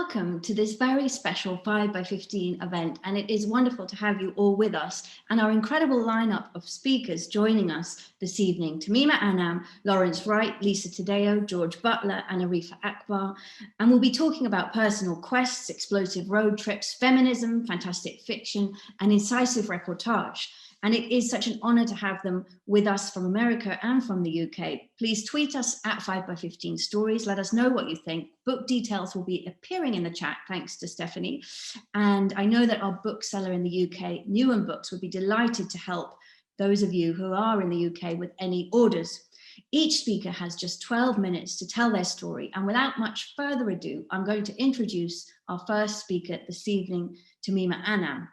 welcome to this very special 5 by 15 event, and it is wonderful to have you all with us and our incredible lineup of speakers joining us this evening. Tahmima, Anam, Lawrence Wright, Lisa Taddeo, George Butler and Arifa Akbar, and we'll be talking about personal quests, explosive road trips, feminism, fantastic fiction and incisive reportage. And it is such an honor to have them with us from America and from the UK. Please tweet us at 5 by 15 stories. Let us know what you think. Book details will be appearing in the chat, thanks to Stephanie. And I know that our bookseller in the UK, Newen Books, would be delighted to help those of you who are in the UK with any orders. Each speaker has just 12 minutes to tell their story. And without much further ado, I'm going to introduce our first speaker this evening, Tahmima Anam.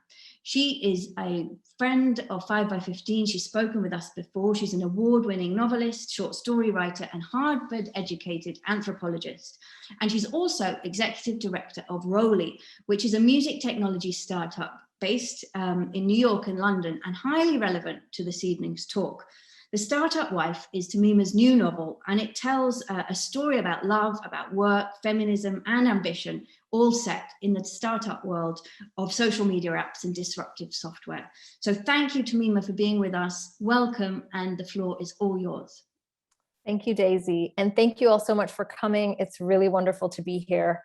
She is a friend of 5 by 15. She's spoken with us before. She's an award-winning novelist, short story writer, and Harvard-educated anthropologist. And she's also executive director of Rolly, which is a music technology startup based in New York and London and highly relevant to this evening's talk. The Startup Wife is Tahmima's new novel, and it tells a story about love, about work, feminism, and ambition, all set in the startup world of social media apps and disruptive software. So thank you, Tahmima, for being with us. Welcome, and the floor is all yours. Thank you, Daisy, and thank you all so much for coming. It's really wonderful to be here.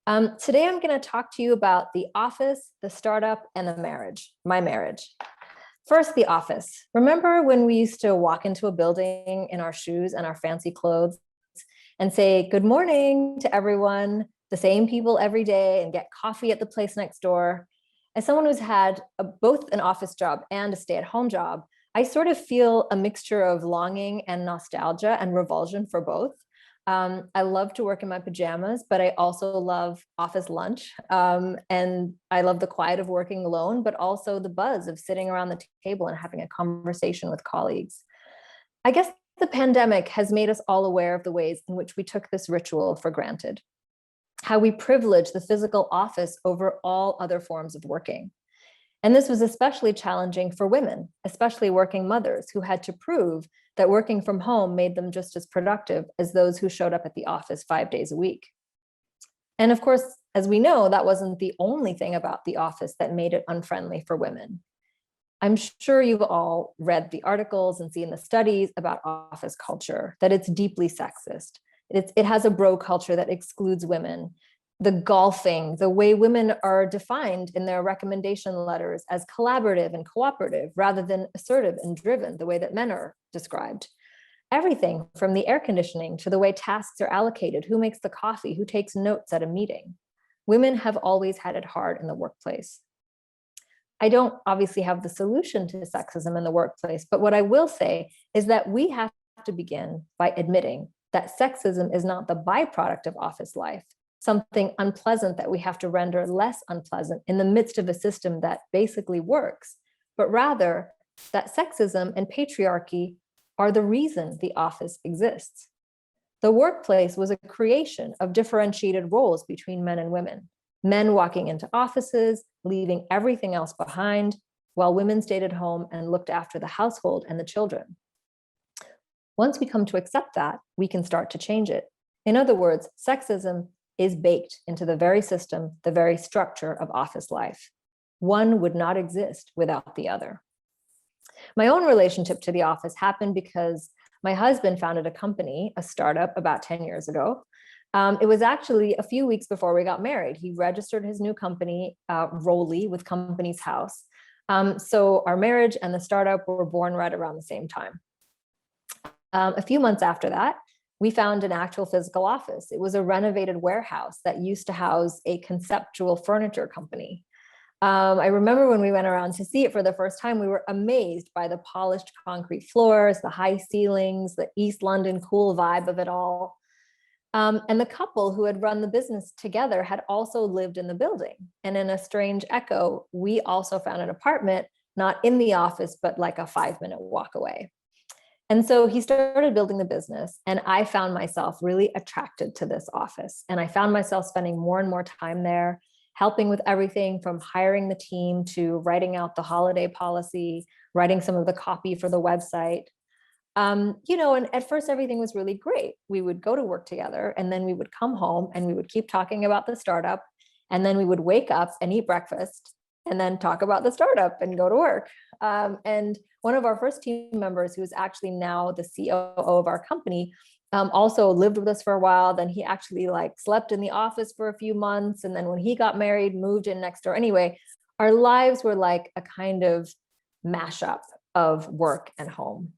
Today, I'm going to talk to you about the office, the startup, and the marriage, my marriage. First, the office. Remember when we used to walk into a building in our shoes and our fancy clothes and say good morning to everyone, the same people every day, and get coffee at the place next door? As someone who's had both an office job and a stay-at-home job, I sort of feel a mixture of longing and nostalgia and revulsion for both. I love to work in my pajamas, but I also love office lunch. And I love the quiet of working alone, but also the buzz of sitting around the table and having a conversation with colleagues. I guess the pandemic has made us all aware of the ways in which we took this ritual for granted, how we privilege the physical office over all other forms of working. And this was especially challenging for women, especially working mothers who had to prove that working from home made them just as productive as those who showed up at the office 5 days a week. And of course, as we know, that wasn't the only thing about the office that made it unfriendly for women. I'm sure you've all read the articles and seen the studies about office culture, that it's deeply sexist. It has a bro culture that excludes women. The golfing, the way women are defined in their recommendation letters as collaborative and cooperative rather than assertive and driven, the way that men are described. Everything from the air conditioning to the way tasks are allocated, who makes the coffee, who takes notes at a meeting. Women have always had it hard in the workplace. I don't obviously have the solution to sexism in the workplace, but what I will say is that we have to begin by admitting that sexism is not the byproduct of office life, something unpleasant that we have to render less unpleasant in the midst of a system that basically works, but rather that sexism and patriarchy are the reason the office exists. The workplace was a creation of differentiated roles between men and women, men walking into offices, leaving everything else behind, while women stayed at home and looked after the household and the children. Once we come to accept that, we can start to change it. In other words, sexism is baked into the very system, the very structure of office life. One would not exist without the other. My own relationship to the office happened because my husband founded a company, a startup, about 10 years ago. It was actually a few weeks before we got married. He registered his new company, Rolly, with Companies House. So our marriage and the startup were born right around the same time. A few months after that, we found an actual physical office. It was a renovated warehouse that used to house a conceptual furniture company. I remember when we went around to see it for the first time, we were amazed by the polished concrete floors, the high ceilings, the East London cool vibe of it all. And the couple who had run the business together had also lived in the building. And in a strange echo, we also found an apartment, not in the office, but like a 5-minute walk away. And so he started building the business, and I found myself really attracted to this office. And I found myself spending more and more time there, helping with everything from hiring the team to writing out the holiday policy, writing some of the copy for the website. And at first everything was really great. We would go to work together, and then we would come home and we would keep talking about the startup, And then we would wake up and eat breakfast and then talk about the startup and go to work. And one of our first team members, who is actually now the COO of our company, also lived with us for a while. Then he actually like slept in the office for a few months. And then when he got married, moved in next door. Anyway, our lives were like a kind of mashup of work and home.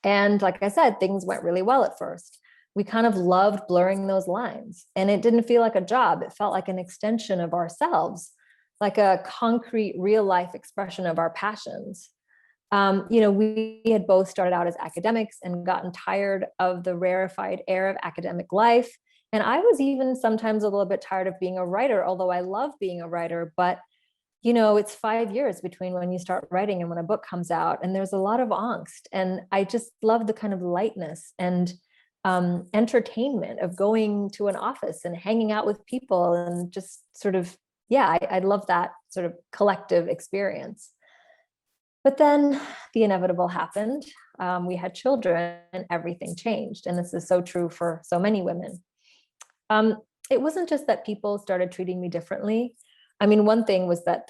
And like I said, things went really well at first. We kind of loved blurring those lines, and it didn't feel like a job. It felt like an extension of ourselves, like a concrete real life expression of our passions. We had both started out as academics and gotten tired of the rarefied air of academic life. And I was even sometimes a little bit tired of being a writer, although I love being a writer. But, it's 5 years between when you start writing and when a book comes out. And there's a lot of angst. And I just love the kind of lightness and entertainment of going to an office and hanging out with people and just sort of, I love that sort of collective experience. But then the inevitable happened. We had children and everything changed. And this is so true for so many women. It wasn't just that people started treating me differently. I mean, one thing was that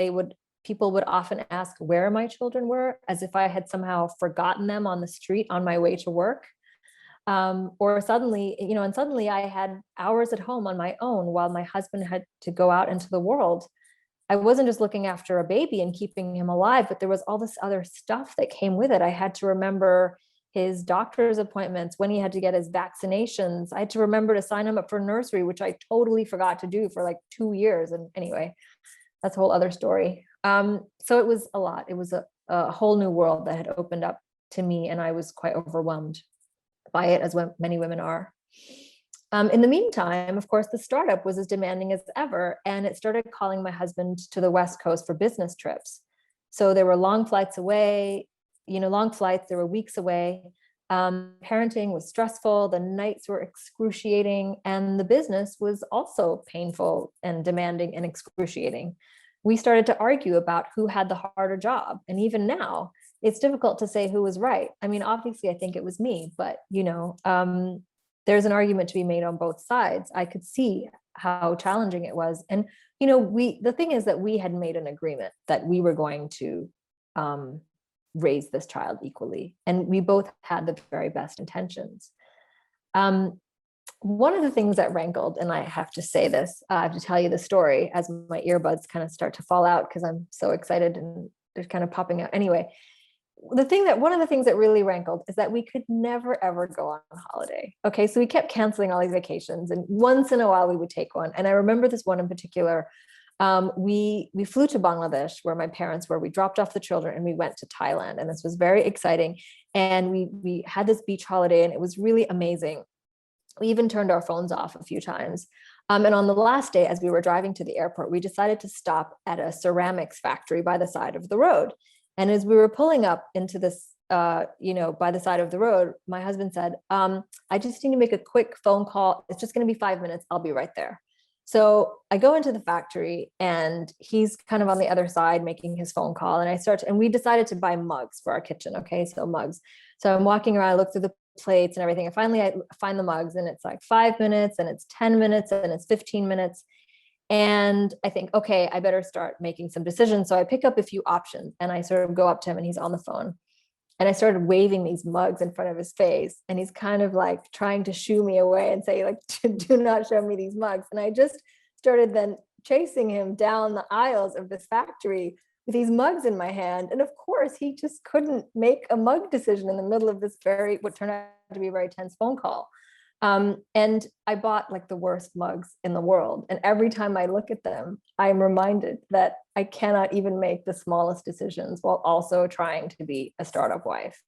people would often ask where my children were, as if I had somehow forgotten them on the street on my way to work. Or suddenly I had hours at home on my own while my husband had to go out into the world. I wasn't just looking after a baby and keeping him alive, but there was all this other stuff that came with it. I had to remember his doctor's appointments, when he had to get his vaccinations. I had to remember to sign him up for nursery, which I totally forgot to do for like 2 years. And anyway, that's a whole other story. So it was a lot. It was a whole new world that had opened up to me, and I was quite overwhelmed by it, as many women are. In the meantime, of course, the startup was as demanding as ever, and it started calling my husband to the West Coast for business trips. So there were long flights away, long flights, there were weeks away. Parenting was stressful, the nights were excruciating, and the business was also painful and demanding and excruciating. We started to argue about who had the harder job. And even now, it's difficult to say who was right. I mean, obviously, I think it was me, but, there's an argument to be made on both sides. I could see how challenging it was. And, the thing is that we had made an agreement that we were going to raise this child equally. And we both had the very best intentions. One of the things that rankled, and I have to say this, I have to tell you the story as my earbuds kind of start to fall out because I'm so excited and they're kind of popping out. Anyway, one of the things that really rankled is that we could never, ever go on holiday. Okay. So we kept canceling all these vacations, and once in a while we would take one. And I remember this one in particular. We flew to Bangladesh, where my parents were. We dropped off the children and we went to Thailand. And this was very exciting. And we had this beach holiday, and it was really amazing. We even turned our phones off a few times. And on the last day, as we were driving to the airport, we decided to stop at a ceramics factory by the side of the road. And as we were pulling up into this, by the side of the road, my husband said, I just need to make a quick phone call. It's just going to be 5 minutes. I'll be right there. So I go into the factory, and he's kind of on the other side making his phone call. And we decided to buy mugs for our kitchen. Okay. So mugs. So I'm walking around, I look through the plates and everything. And finally I find the mugs, and it's like 5 minutes, and it's 10 minutes, and it's 15 minutes. And I think, okay, I better start making some decisions. So I pick up a few options, and I sort of go up to him, and he's on the phone. And I started waving these mugs in front of his face, and he's kind of like trying to shoo me away and say, like, do not show me these mugs. And I just started then chasing him down the aisles of this factory with these mugs in my hand. And of course, he just couldn't make a mug decision in the middle of this what turned out to be a very tense phone call. And I bought like the worst mugs in the world. And every time I look at them, I'm reminded that I cannot even make the smallest decisions while also trying to be a startup wife.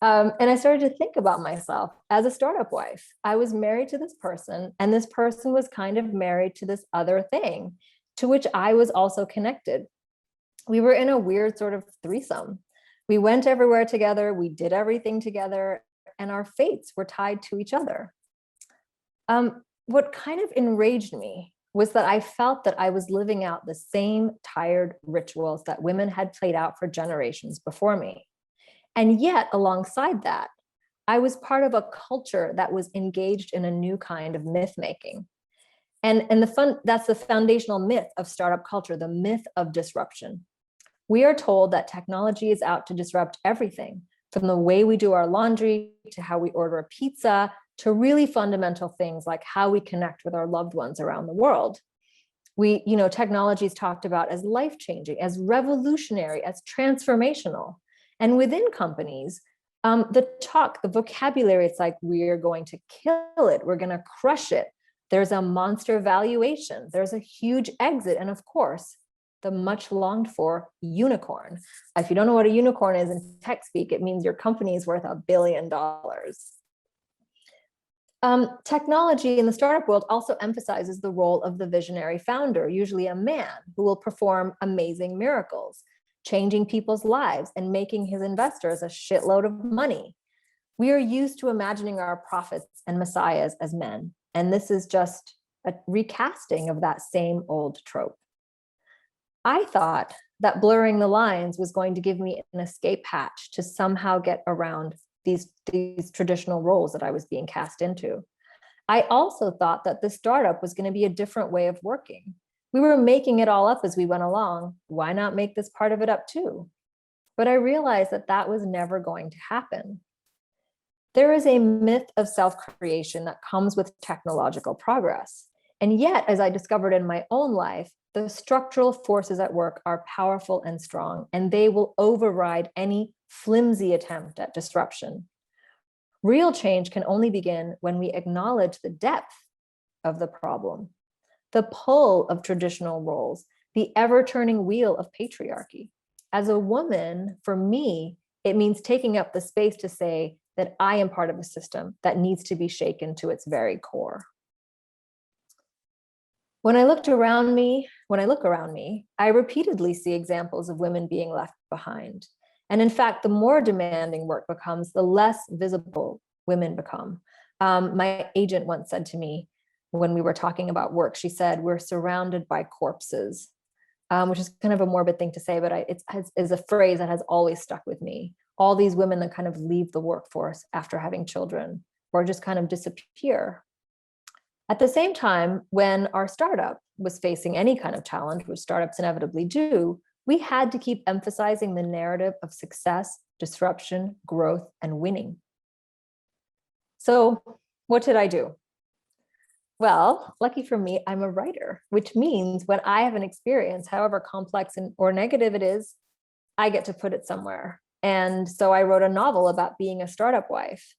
And I started to think about myself as a startup wife. I was married to this person, and this person was kind of married to this other thing to which I was also connected. We were in a weird sort of threesome. We went everywhere together. We did everything together, and our fates were tied to each other. What kind of enraged me was that I felt that I was living out the same tired rituals that women had played out for generations before me. And yet, alongside that, I was part of a culture that was engaged in a new kind of myth making. That's the foundational myth of startup culture, the myth of disruption. We are told that technology is out to disrupt everything, from the way we do our laundry to how we order a pizza to really fundamental things like how we connect with our loved ones around the world. Technology is talked about as life-changing, as revolutionary, as transformational. And within companies, the vocabulary, it's like, we're going to kill it, we're going to crush it. There's a monster valuation, there's a huge exit, and of course, the much longed for unicorn. If you don't know what a unicorn is in tech speak, it means your company is worth $1 billion. Technology in the startup world also emphasizes the role of the visionary founder, usually a man, who will perform amazing miracles, changing people's lives and making his investors a shitload of money. We are used to imagining our prophets and messiahs as men, and this is just a recasting of that same old trope. I thought that blurring the lines was going to give me an escape hatch to somehow get around these traditional roles that I was being cast into. I also thought that the startup was going to be a different way of working. We were making it all up as we went along. Why not make this part of it up too? But I realized that that was never going to happen. There is a myth of self-creation that comes with technological progress. And yet, as I discovered in my own life, the structural forces at work are powerful and strong, and they will override any flimsy attempt at disruption. Real change can only begin when we acknowledge the depth of the problem, the pull of traditional roles, the ever-turning wheel of patriarchy. As a woman, for me, it means taking up the space to say that I am part of a system that needs to be shaken to its very core. When I look around me, I repeatedly see examples of women being left behind. And in fact, the more demanding work becomes, the less visible women become. My agent once said to me, when we were talking about work, she said, "We're surrounded by corpses," which is kind of a morbid thing to say, but it's a phrase that has always stuck with me. All these women that kind of leave the workforce after having children or just kind of disappear. At the same time, when our startup was facing any kind of challenge, which startups inevitably do, we had to keep emphasizing the narrative of success, disruption, growth, and winning. So what did I do? Well, lucky for me, I'm a writer, which means when I have an experience, however complex or negative it is, I get to put it somewhere. And so I wrote a novel about being a startup wife.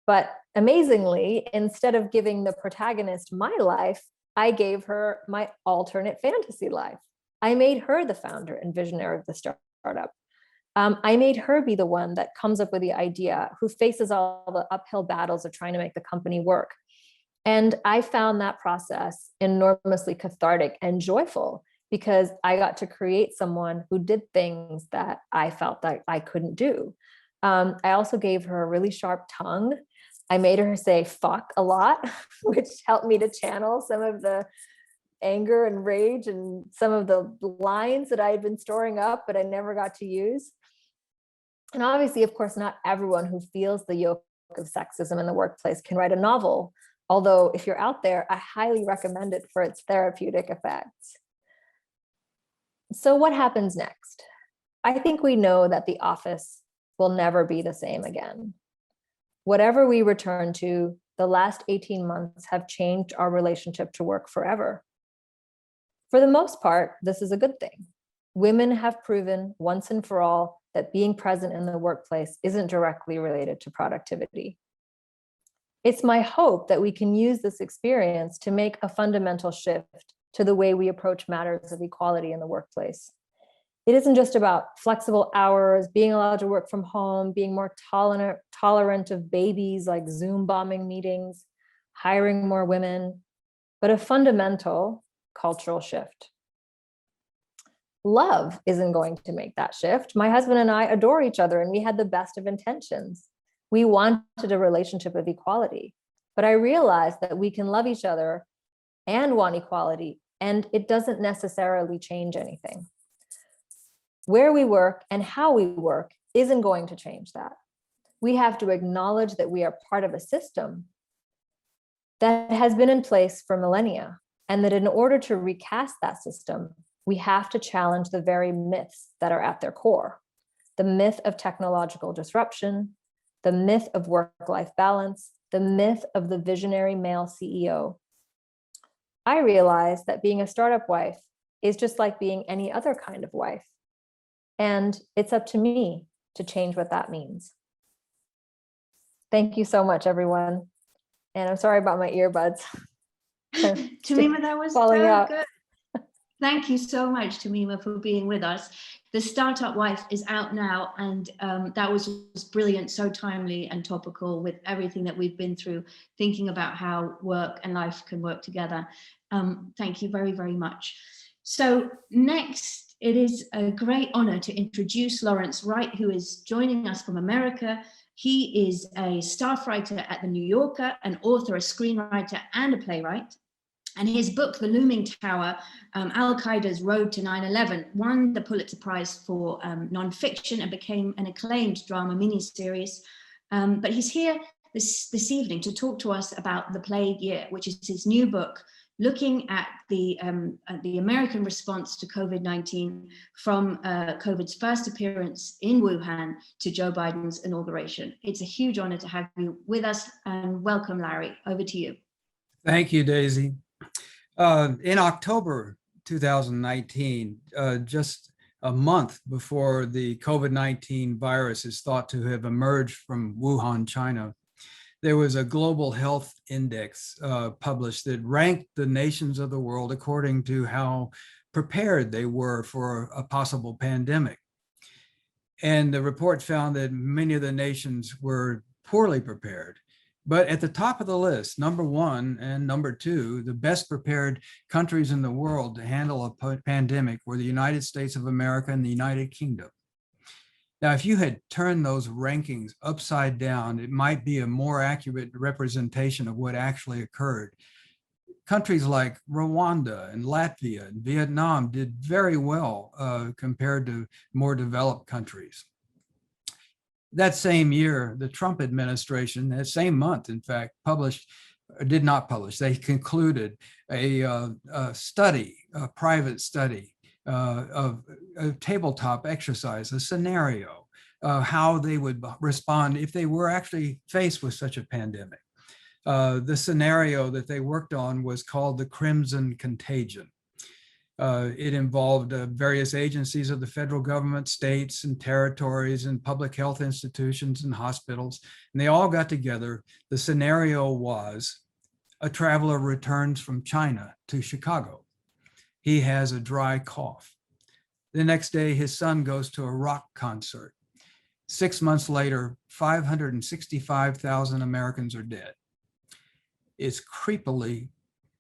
But amazingly, instead of giving the protagonist my life, I gave her my alternate fantasy life. I made her the founder and visionary of the startup. I made her be the one that comes up with the idea, who faces all the uphill battles of trying to make the company work. And I found that process enormously cathartic and joyful because I got to create someone who did things that I felt that I couldn't do. I also gave her a really sharp tongue. I made her say fuck a lot, which helped me to channel some of the anger and rage and some of the lines that I had been storing up, but I never got to use. And obviously, of course, not everyone who feels the yoke of sexism in the workplace can write a novel. Although if you're out there, I highly recommend it for its therapeutic effects. So what happens next? I think we know that the office will never be the same again. Whatever we return to, the last 18 months have changed our relationship to work forever. For the most part, this is a good thing. Women have proven once and for all that being present in the workplace isn't directly related to productivity. It's my hope that we can use this experience to make a fundamental shift to the way we approach matters of equality in the workplace. It isn't just about flexible hours, being allowed to work from home, being more tolerant of babies like Zoom bombing meetings, hiring more women, but a fundamental cultural shift. Love isn't going to make that shift. My husband and I adore each other and we had the best of intentions. We wanted a relationship of equality, but I realized that we can love each other and want equality, and it doesn't necessarily change anything. Where we work and how we work isn't going to change that. We have to acknowledge that we are part of a system that has been in place for millennia. and that in order to recast that system, we have to challenge the very myths that are at their core. The myth of technological disruption, the myth of work-life balance, the myth of the visionary male CEO. I realized that being a startup wife is just like being any other kind of wife. And it's up to me to change what that means. Thank you so much, everyone. And I'm sorry about my earbuds. Tahmima, that was falling so out. good. Thank you so much, Tahmima, for being with us. The Startup Wife is out now, and that was brilliant, so timely and topical with everything that we've been through, thinking about how work and life can work together. Thank you very, very much. So next, it is a great honor to introduce Lawrence Wright, who is joining us from America. He is a staff writer at The New Yorker, an author, a screenwriter, and a playwright. And his book, The Looming Tower, Al-Qaeda's Road to 9/11, won the Pulitzer Prize for nonfiction and became an acclaimed drama miniseries. But he's here this evening to talk to us about The Plague Year, which is his new book, looking at the American response to COVID-19 from COVID's first appearance in Wuhan to Joe Biden's inauguration. It's a huge honor to have you with us, and welcome, Larry. Over to you. Thank you, Daisy. In October 2019, just a month before the COVID-19 virus is thought to have emerged from Wuhan, China, there was a global health index published that ranked the nations of the world according to how prepared they were for a possible pandemic. And the report found that many of the nations were poorly prepared. But at the top of the list, number one and number two, the best prepared countries in the world to handle a pandemic were the United States of America and the United Kingdom. Now, if you had turned those rankings upside down, it might be a more accurate representation of what actually occurred. Countries like Rwanda and Latvia and Vietnam did very well compared to more developed countries. That same year, the Trump administration, that same month, in fact, did not publish. They concluded a study, a private study of a tabletop exercise, a scenario, how they would respond if they were actually faced with such a pandemic. The scenario that they worked on was called the Crimson Contagion. It involved various agencies of the federal government, states and territories and public health institutions and hospitals, and they all got together. The scenario was a traveler returns from China to Chicago. He has a dry cough. The next day, his son goes to a rock concert. 6 months later, 565,000 Americans are dead. It's creepily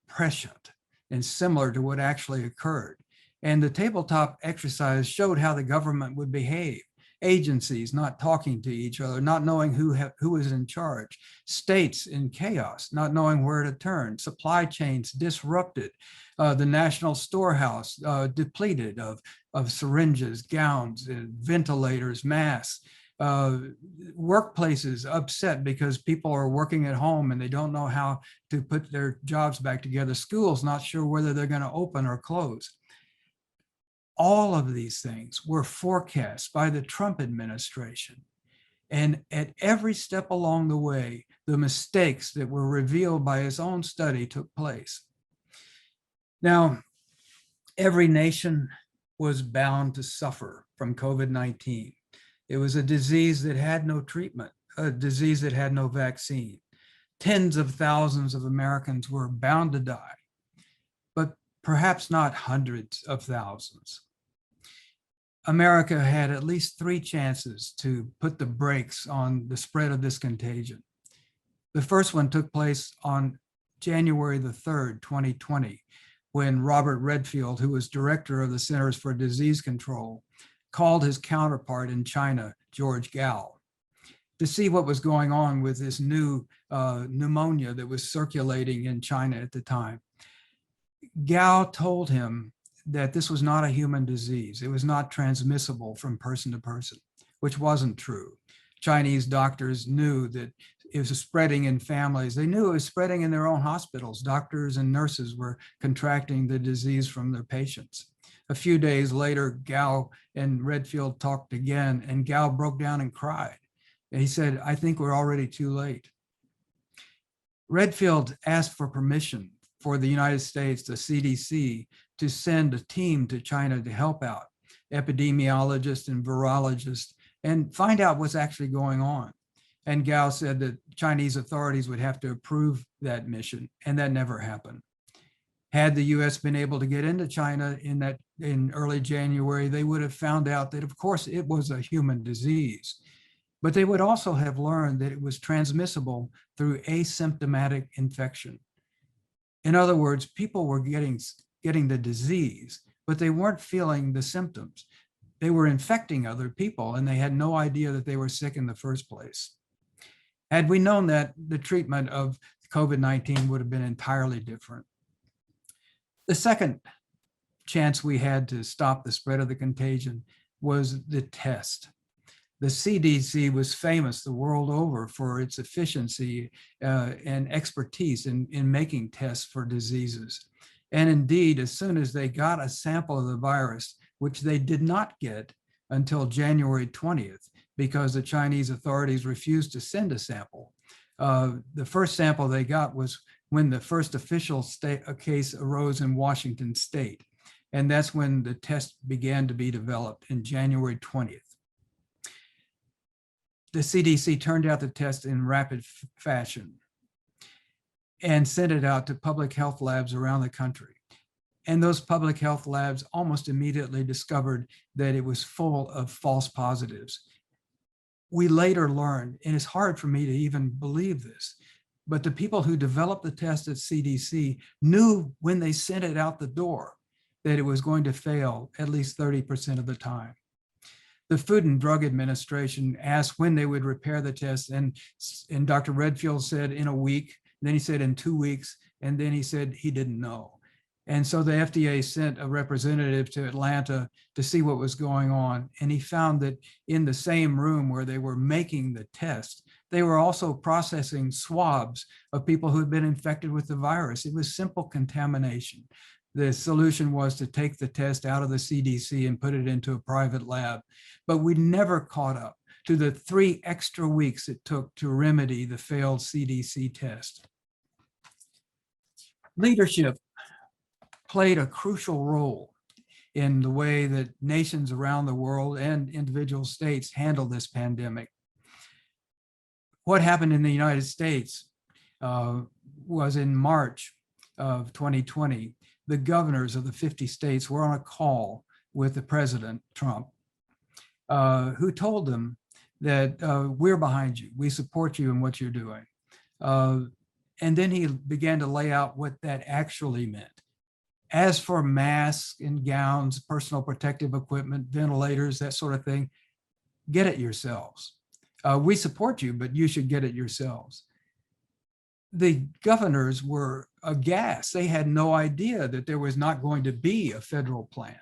prescient and similar to what actually occurred. And the tabletop exercise showed how the government would behave. Agencies not talking to each other, not knowing who is in charge. States in chaos, not knowing where to turn. Supply chains disrupted. The national storehouse depleted of syringes, gowns, ventilators, masks. Workplaces upset because people are working at home and they don't know how to put their jobs back together. Schools not sure whether they're going to open or close. All of these things were forecast by the Trump administration. And at every step along the way, the mistakes that were revealed by his own study took place. Now, every nation was bound to suffer from COVID-19. It was a disease that had no treatment, a disease that had no vaccine. Tens of thousands of Americans were bound to die, but perhaps not hundreds of thousands. America had at least 3 chances to put the brakes on the spread of this contagion. The first one took place on January the 3rd, 2020, when Robert Redfield, who was director of the Centers for Disease Control, called his counterpart in China, George Gao, to see what was going on with this new pneumonia that was circulating in China at the time. Gao told him that this was not a human disease. It was not transmissible from person to person, which wasn't true. Chinese doctors knew that it was spreading in families. They knew it was spreading in their own hospitals. Doctors and nurses were contracting the disease from their patients. A few days later, Gao and Redfield talked again, and Gao broke down and cried. And he said, "I think we're already too late." Redfield asked for permission for the United States, the CDC, to send a team to China to help out, epidemiologists and virologists, and find out what's actually going on. And Gao said that Chinese authorities would have to approve that mission, and that never happened. Had the US been able to get into China in early January, they would have found out that, of course, it was a human disease, but they would also have learned that it was transmissible through asymptomatic infection. In other words, people were getting the disease, but they weren't feeling the symptoms. They were infecting other people, and they had no idea that they were sick in the first place. Had we known that, the treatment of COVID-19 would have been entirely different. The second chance we had to stop the spread of the contagion was the test. The CDC was famous the world over for its efficiency and expertise in making tests for diseases. And indeed, as soon as they got a sample of the virus, which they did not get until January 20th, because the Chinese authorities refused to send a sample. The first sample they got was when the first official case arose in Washington state. And that's when the test began to be developed in January 20th. The CDC turned out the test in rapid fashion and sent it out to public health labs around the country. And those public health labs almost immediately discovered that it was full of false positives. We later learned, and it's hard for me to even believe this, but the people who developed the test at CDC knew when they sent it out the door that it was going to fail at least 30% of the time. The Food and Drug Administration asked when they would repair the test, and Dr. Redfield said in a week, then he said in 2 weeks, and then he said he didn't know. And so the FDA sent a representative to Atlanta to see what was going on. And he found that in the same room where they were making the test, they were also processing swabs of people who had been infected with the virus. It was simple contamination. The solution was to take the test out of the CDC and put it into a private lab. But we never caught up to the 3 extra weeks it took to remedy the failed CDC test. Leadership played a crucial role in the way that nations around the world and individual states handled this pandemic. What happened in the United States was in March of 2020, the governors of the 50 states were on a call with the President Trump, who told them that we're behind you, we support you in what you're doing. And then he began to lay out what that actually meant. As for masks and gowns, personal protective equipment, ventilators, that sort of thing, get it yourselves. We support you, but you should get it yourselves. The governors were aghast. They had no idea that there was not going to be a federal plan,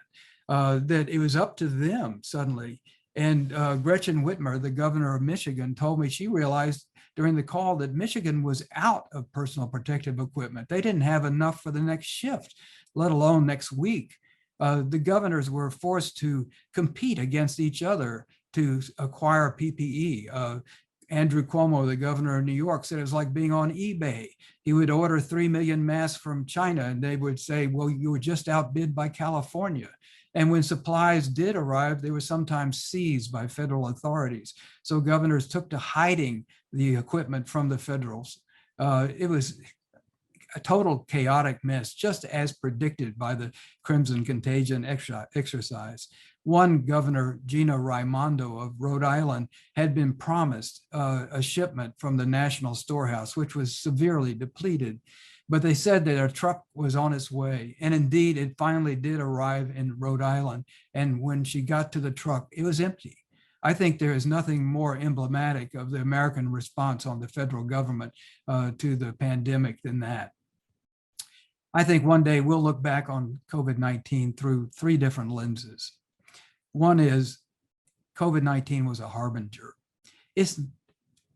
that it was up to them suddenly. And Gretchen Whitmer, the governor of Michigan, told me she realized during the call that Michigan was out of personal protective equipment. They didn't have enough for the next shift, let alone next week. The governors were forced to compete against each other to acquire PPE. Andrew Cuomo, the governor of New York, said it was like being on eBay. He would order 3 million masks from China, and they would say, well, you were just outbid by California. And when supplies did arrive, they were sometimes seized by federal authorities. So governors took to hiding the equipment from the federals. It was a total chaotic mess, just as predicted by the Crimson Contagion exercise. One governor, Gina Raimondo of Rhode Island, had been promised a shipment from the National Storehouse, which was severely depleted. But they said that a truck was on its way. And indeed, it finally did arrive in Rhode Island. And when she got to the truck, it was empty. I think there is nothing more emblematic of the American response on the federal government to the pandemic than that. I think one day we'll look back on COVID-19 through 3 different lenses. One is COVID-19 was a harbinger.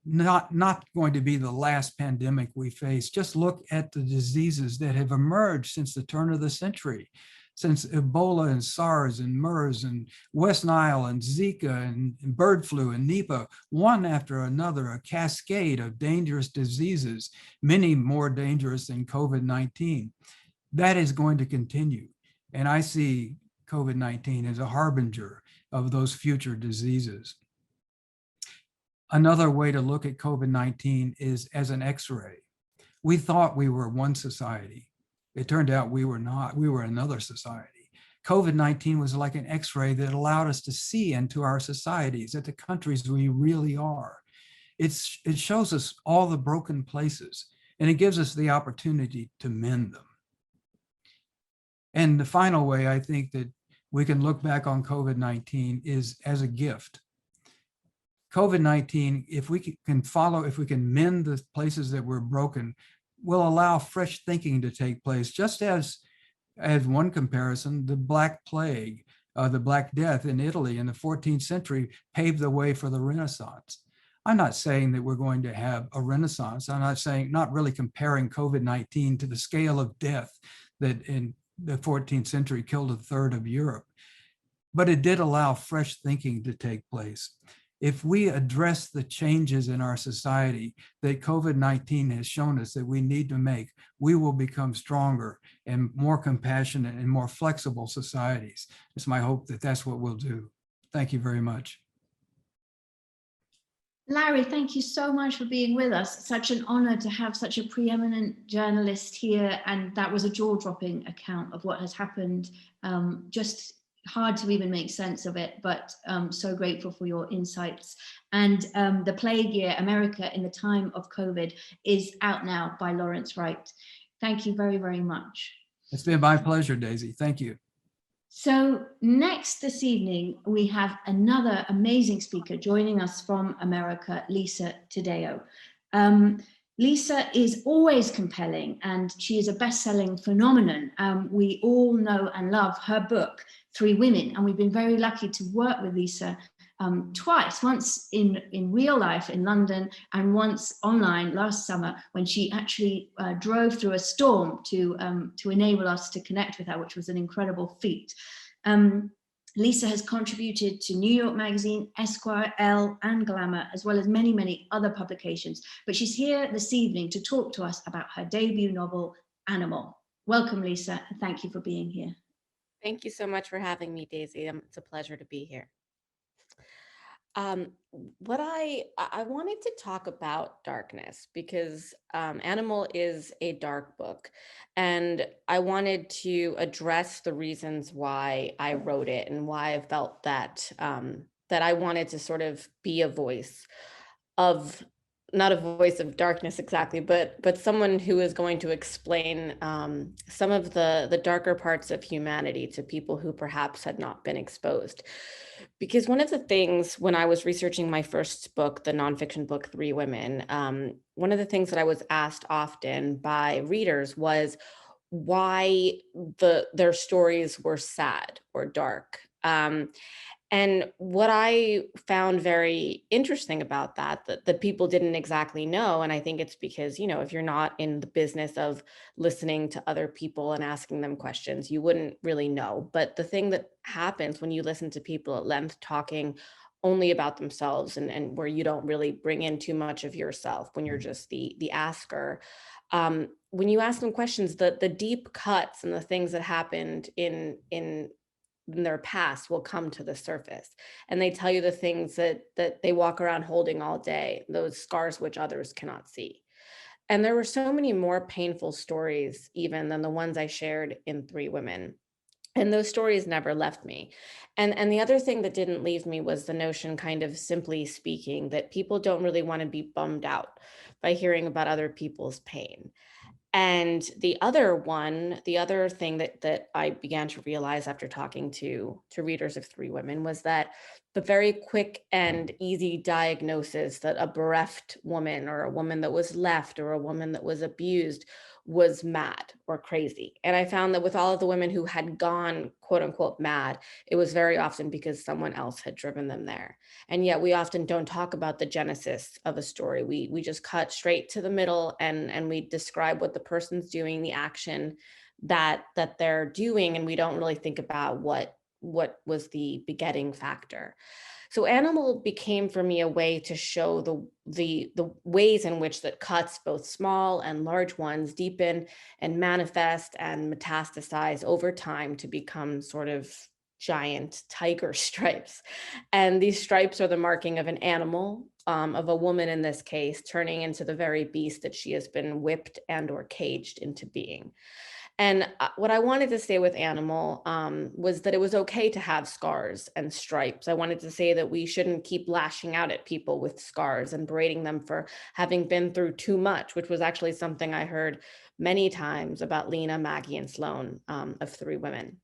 not going to be the last pandemic we face. Just look at the diseases that have emerged since the turn of the century, since Ebola and SARS and MERS and West Nile and Zika and bird flu and Nipah, one after another, a cascade of dangerous diseases, many more dangerous than COVID-19. That is going to continue. And I see COVID-19 as a harbinger of those future diseases. Another way to look at COVID-19 is as an X-ray. We thought we were one society. It turned out we were not. We were another society. COVID-19 was like an X-ray that allowed us to see into our societies, at the countries we really are. It shows us all the broken places, and it gives us the opportunity to mend them. And the final way I think that we can look back on COVID-19 is as a gift. COVID-19, if we can mend the places that were broken, will allow fresh thinking to take place, just as one comparison, the Black Plague, the Black Death in Italy in the 14th century paved the way for the Renaissance. I'm not saying that we're going to have a Renaissance. I'm not really comparing COVID-19 to the scale of death that in the 14th century killed a third of Europe, but it did allow fresh thinking to take place. If we address the changes in our society that COVID-19 has shown us that we need to make, we will become stronger and more compassionate and more flexible societies. It's my hope that that's what we'll do. Thank you very much. Larry, thank you so much for being with us. Such an honor to have such a preeminent journalist here. And that was a jaw-dropping account of what has happened. Just hard to even make sense of it, but so grateful for your insights. And The Plague Year, America in the Time of COVID is out now by Lawrence Wright. Thank you very, very much. It's been my pleasure, Daisy. Thank you. So next this evening, we have another amazing speaker joining us from America, Lisa Taddeo. Lisa is always compelling and she is a best-selling phenomenon. We all know and love her book, Three Women, and we've been very lucky to work with Lisa twice, once in real life in London and once online last summer when she actually drove through a storm to enable us to connect with her, which was an incredible feat. Lisa has contributed to New York Magazine, Esquire, Elle, and Glamour, as well as many, many other publications. But she's here this evening to talk to us about her debut novel, Animal. Welcome, Lisa, and thank you for being here. Thank you so much for having me, Daisy. It's a pleasure to be here. What I wanted to talk about darkness because Animal is a dark book, and I wanted to address the reasons why I wrote it and why I felt that that I wanted to sort of be a voice of, not a voice of darkness exactly, but someone who is going to explain some of the darker parts of humanity to people who perhaps had not been exposed. Because one of the things when I was researching my first book, the nonfiction book, Three Women, one of the things that I was asked often by readers was why their stories were sad or dark. And what I found very interesting about that people didn't exactly know, and I think it's because, you know, if you're not in the business of listening to other people and asking them questions, you wouldn't really know. But the thing that happens when you listen to people at length talking only about themselves and where you don't really bring in too much of yourself, when you're just the asker, when you ask them questions, the deep cuts and the things that happened in their past will come to the surface, and they tell you the things that they walk around holding all day, those scars which others cannot see. And there were so many more painful stories even than the ones I shared in Three Women. And those stories never left me. And the other thing that didn't leave me was the notion, kind of simply speaking, that people don't really want to be bummed out by hearing about other people's pain. And the other thing that I began to realize after talking to readers of Three Women was that the very quick and easy diagnosis that a bereft woman or a woman that was left or a woman that was abused was mad or crazy. And I found that with all of the women who had gone, quote unquote, mad, it was very often because someone else had driven them there. And yet we often don't talk about the genesis of a story. We just cut straight to the middle and we describe what the person's doing, the action that they're doing, and we don't really think about what was the begetting factor. So Animal became for me a way to show the ways in which that cuts, both small and large ones, deepen and manifest and metastasize over time to become sort of giant tiger stripes. And these stripes are the marking of an animal, of a woman in this case, turning into the very beast that she has been whipped and or caged into being. And what I wanted to say with Animal was that it was okay to have scars and stripes. I wanted to say that we shouldn't keep lashing out at people with scars and berating them for having been through too much, which was actually something I heard many times about Lena, Maggie, and Sloane, of three women.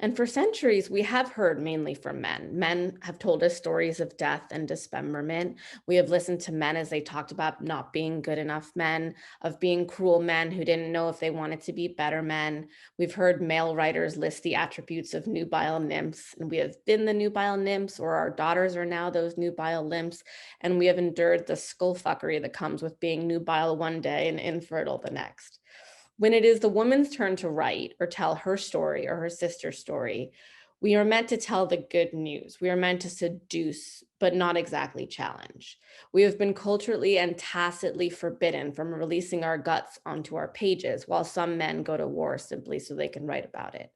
And for centuries, we have heard mainly from men. Men have told us stories of death and dismemberment. We have listened to men as they talked about not being good enough men, of being cruel men who didn't know if they wanted to be better men. We've heard male writers list the attributes of nubile nymphs, and we have been the nubile nymphs, or our daughters are now those nubile nymphs, and we have endured the skullfuckery that comes with being nubile one day and infertile the next. When it is the woman's turn to write or tell her story or her sister's story, we are meant to tell the good news. We are meant to seduce, but not exactly challenge. We have been culturally and tacitly forbidden from releasing our guts onto our pages, while some men go to war simply so they can write about it.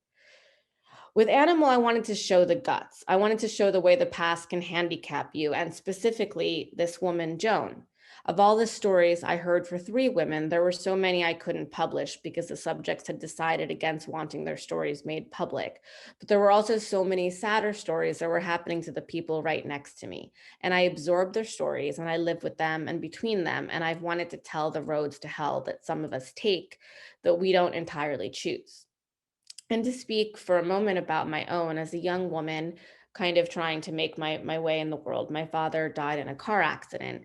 With Animal, I wanted to show the guts. I wanted to show the way the past can handicap you, and specifically this woman, Joan. Of all the stories I heard for three women, there were so many I couldn't publish because the subjects had decided against wanting their stories made public. But there were also so many sadder stories that were happening to the people right next to me. And I absorbed their stories and I lived with them and between them. And I've wanted to tell the roads to hell that some of us take that we don't entirely choose. And to speak for a moment about my own as a young woman, kind of trying to make my way in the world. My father died in a car accident.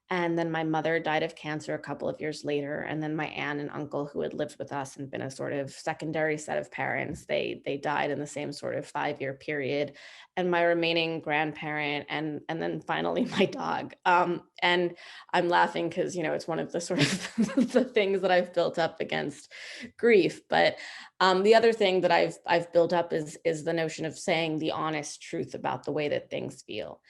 And then my mother died of cancer a couple of years later. And then my aunt and uncle, who had lived with us and been a sort of secondary set of parents, they died in the same sort of 5-year period. And my remaining grandparent, and then finally my dog. And I'm laughing because, it's one of the sort of the things that I've built up against grief. But the other thing that I've built up is the notion of saying the honest truth about the way that things feel.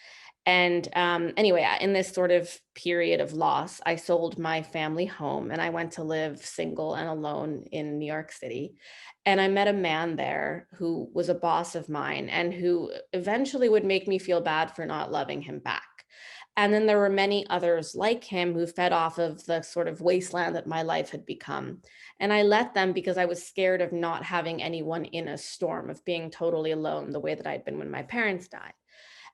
And anyway, in this sort of period of loss, I sold my family home and I went to live single and alone in New York City. And I met a man there who was a boss of mine and who eventually would make me feel bad for not loving him back. And then there were many others like him who fed off of the sort of wasteland that my life had become. And I let them because I was scared of not having anyone in a storm, of being totally alone the way that I'd been when my parents died.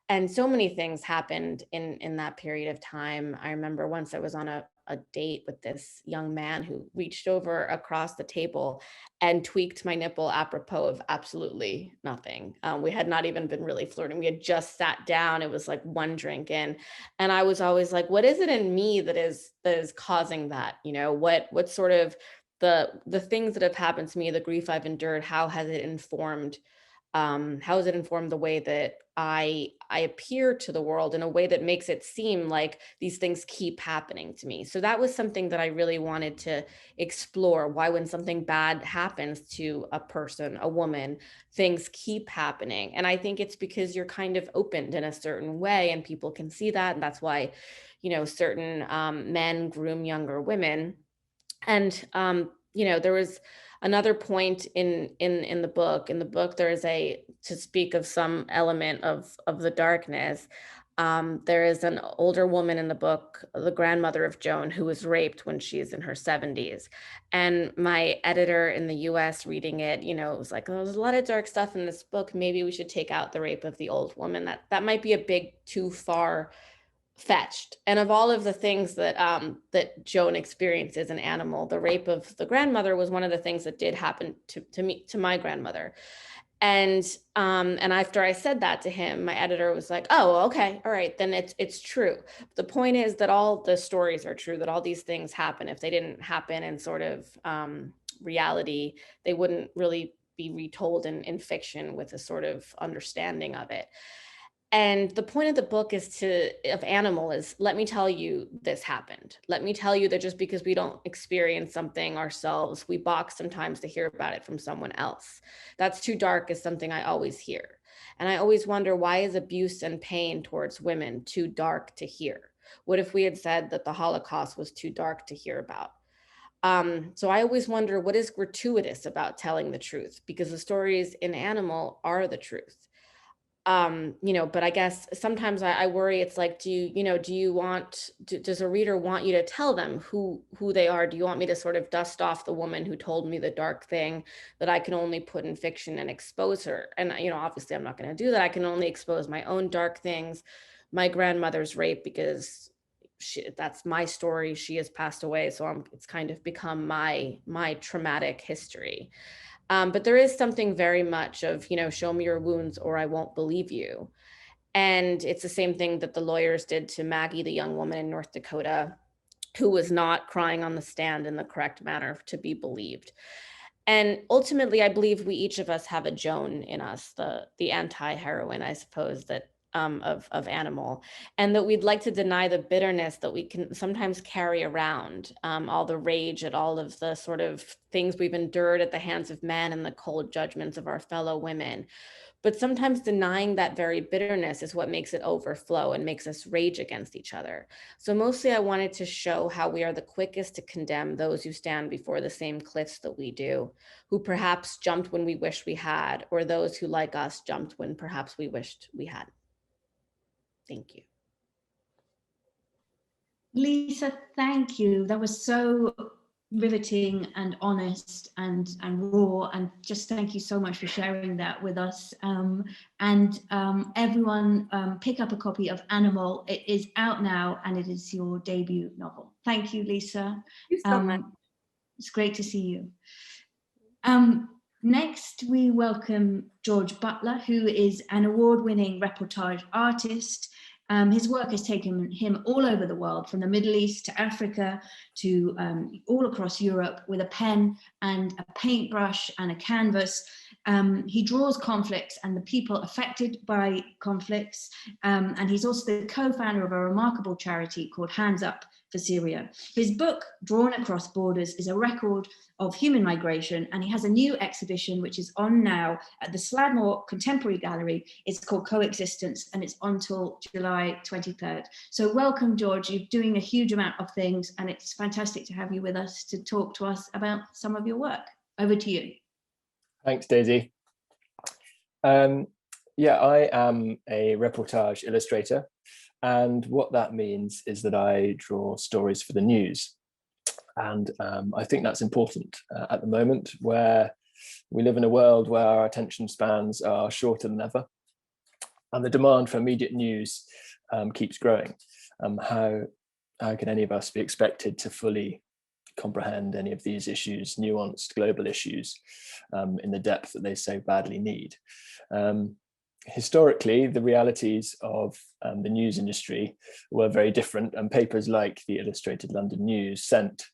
And so many things happened in that period of time. I remember once I was on a date with this young man who reached over across the table and tweaked my nipple apropos of absolutely nothing. We had not even been really flirting. We had just sat down. It was like one drink in. And I was always like, what is it in me that is causing that? What sort of the things that have happened to me, the grief I've endured, how has it informed the way that I appear to the world in a way that makes it seem like these things keep happening to me? So that was something that I really wanted to explore, why when something bad happens to a person, a woman, things keep happening. And I think it's because you're kind of opened in a certain way and people can see that. And that's why, certain men groom younger women. And, there was another point in the book. In the book, there is to speak of some element of the darkness. There is an older woman in the book, the grandmother of Joan, who was raped when she's in her 70s. And my editor in the US reading it, was like, oh, there's a lot of dark stuff in this book. Maybe we should take out the rape of the old woman. That might be a big too far fetched. And of all of the things that Joan experienced as an animal, the rape of the grandmother was one of the things that did happen to me, to my grandmother. And after I said that to him, my editor was like, oh, okay, all right, then it's true. The point is that all the stories are true, that all these things happen. If they didn't happen in sort of reality, they wouldn't really be retold in fiction with a sort of understanding of it. And the point of the book of Animal is, let me tell you this happened. Let me tell you that just because we don't experience something ourselves, we balk sometimes to hear about it from someone else. That's too dark is something I always hear. And I always wonder, why is abuse and pain towards women too dark to hear? What if we had said that the Holocaust was too dark to hear about? So I always wonder, what is gratuitous about telling the truth? Because the stories in Animal are the truth. But I guess sometimes I worry, it's like, does a reader want you to tell them who they are? Do you want me to sort of dust off the woman who told me the dark thing that I can only put in fiction and expose her? And, obviously I'm not going to do that. I can only expose my own dark things, my grandmother's rape, because that's my story. She has passed away. So it's kind of become my traumatic history. But there is something very much of, show me your wounds or I won't believe you. And it's the same thing that the lawyers did to Maggie, the young woman in North Dakota, who was not crying on the stand in the correct manner to be believed. And ultimately, I believe we each of us have a Joan in us, the anti-heroine, I suppose, that of Animal, and that we'd like to deny the bitterness that we can sometimes carry around, all the rage at all of the sort of things we've endured at the hands of men and the cold judgments of our fellow women. But sometimes denying that very bitterness is what makes it overflow and makes us rage against each other. So mostly I wanted to show how we are the quickest to condemn those who stand before the same cliffs that we do, who perhaps jumped when we wished we had, or those who, like us, jumped when perhaps we wished we hadn't. Thank you. Lisa, thank you. That was so riveting and honest and raw, and just thank you so much for sharing that with us. Everyone, pick up a copy of Animal. It is out now and it is your debut novel. Thank you, Lisa. Thank you so much. It's great to see you. Next, we welcome George Butler, who is an award-winning reportage artist. His work has taken him all over the world, from the Middle East to Africa to all across Europe, with a pen and a paintbrush and a canvas. He draws conflicts and the people affected by conflicts. And he's also the co-founder of a remarkable charity called Hands Up for Syria. His book, Drawn Across Borders, is a record of human migration, and he has a new exhibition which is on now at the Sladmore Contemporary Gallery. It's called Coexistence, and it's on till July 23rd. So welcome, George. You're doing a huge amount of things, and it's fantastic to have you with us to talk to us about some of your work. Over to you. Thanks, Daisy. Yeah, I am a reportage illustrator, and what that means is that I draw stories for the news. And I think that's important at the moment, where we live in a world where our attention spans are shorter than ever, and the demand for immediate news keeps growing. How can any of us be expected to fully comprehend any of these issues, nuanced global issues, in the depth that they so badly need? Historically, the realities of the news industry were very different, and papers like the Illustrated London News sent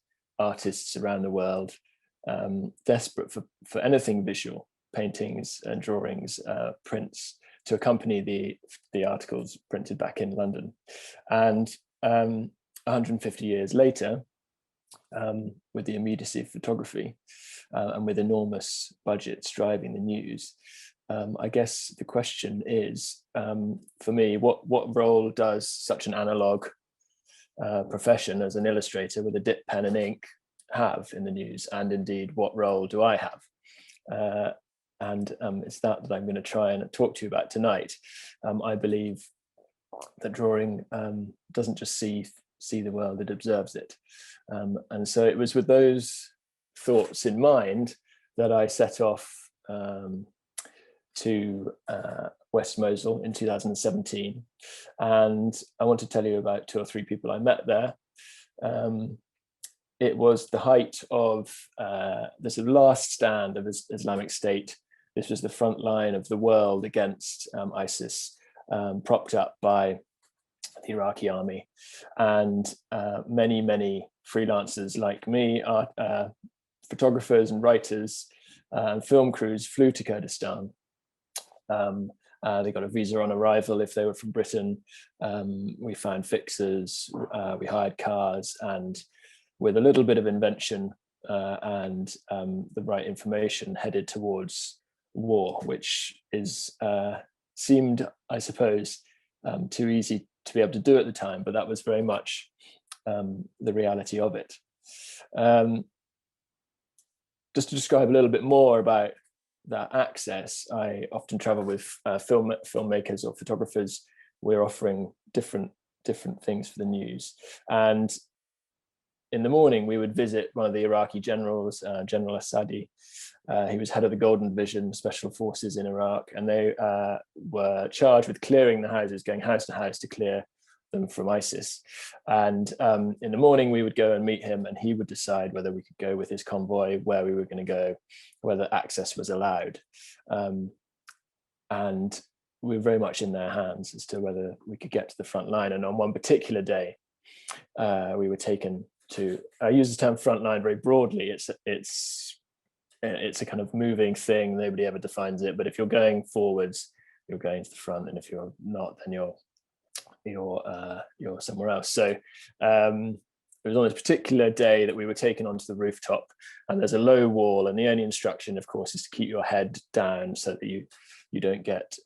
artists around the world desperate for anything visual, paintings and drawings, prints, to accompany the articles printed back in London. And 150 years later, with the immediacy of photography and with enormous budgets driving the news, I guess the question is, for me, what role does such an analog profession as an illustrator with a dip pen and ink have in the news? And indeed, what role do I have? And it's that I'm going to try and talk to you about tonight. I believe that drawing doesn't just see the world, it observes it. And so it was with those thoughts in mind that I set off to West Mosul in 2017. And I want to tell you about 2 or 3 people I met there. It was the height of the sort of last stand of Islamic State this was the front line of the world against ISIS, propped up by the Iraqi army. And many freelancers like me, photographers and writers and film crews flew to Kurdistan. They got a visa on arrival if they were from Britain. We found fixers, we hired cars, and with a little bit of invention and the right information, headed towards war, which is seemed, I suppose, too easy to be able to do at the time, but that was very much the reality of it. Just to describe a little bit more about that access, I often travel with filmmakers or photographers. We're offering different things for the news. And in the morning, we would visit one of the Iraqi generals, General Assadi. He was head of the Golden Division Special Forces in Iraq, and they were charged with clearing the houses, going house to house to clear them from ISIS. And in the morning, we would go and meet him, and he would decide whether we could go with his convoy, where we were going to go, whether access was allowed. And we were very much in their hands as to whether we could get to the front line. And on one particular day, we were taken to, I use the term front line very broadly. It's a kind of moving thing. Nobody ever defines it. But if you're going forwards, you're going to the front. And if you're not, then you're somewhere else. So it was on this particular day that we were taken onto the rooftop, and there's a low wall, and the only instruction, of course, is to keep your head down so that you don't get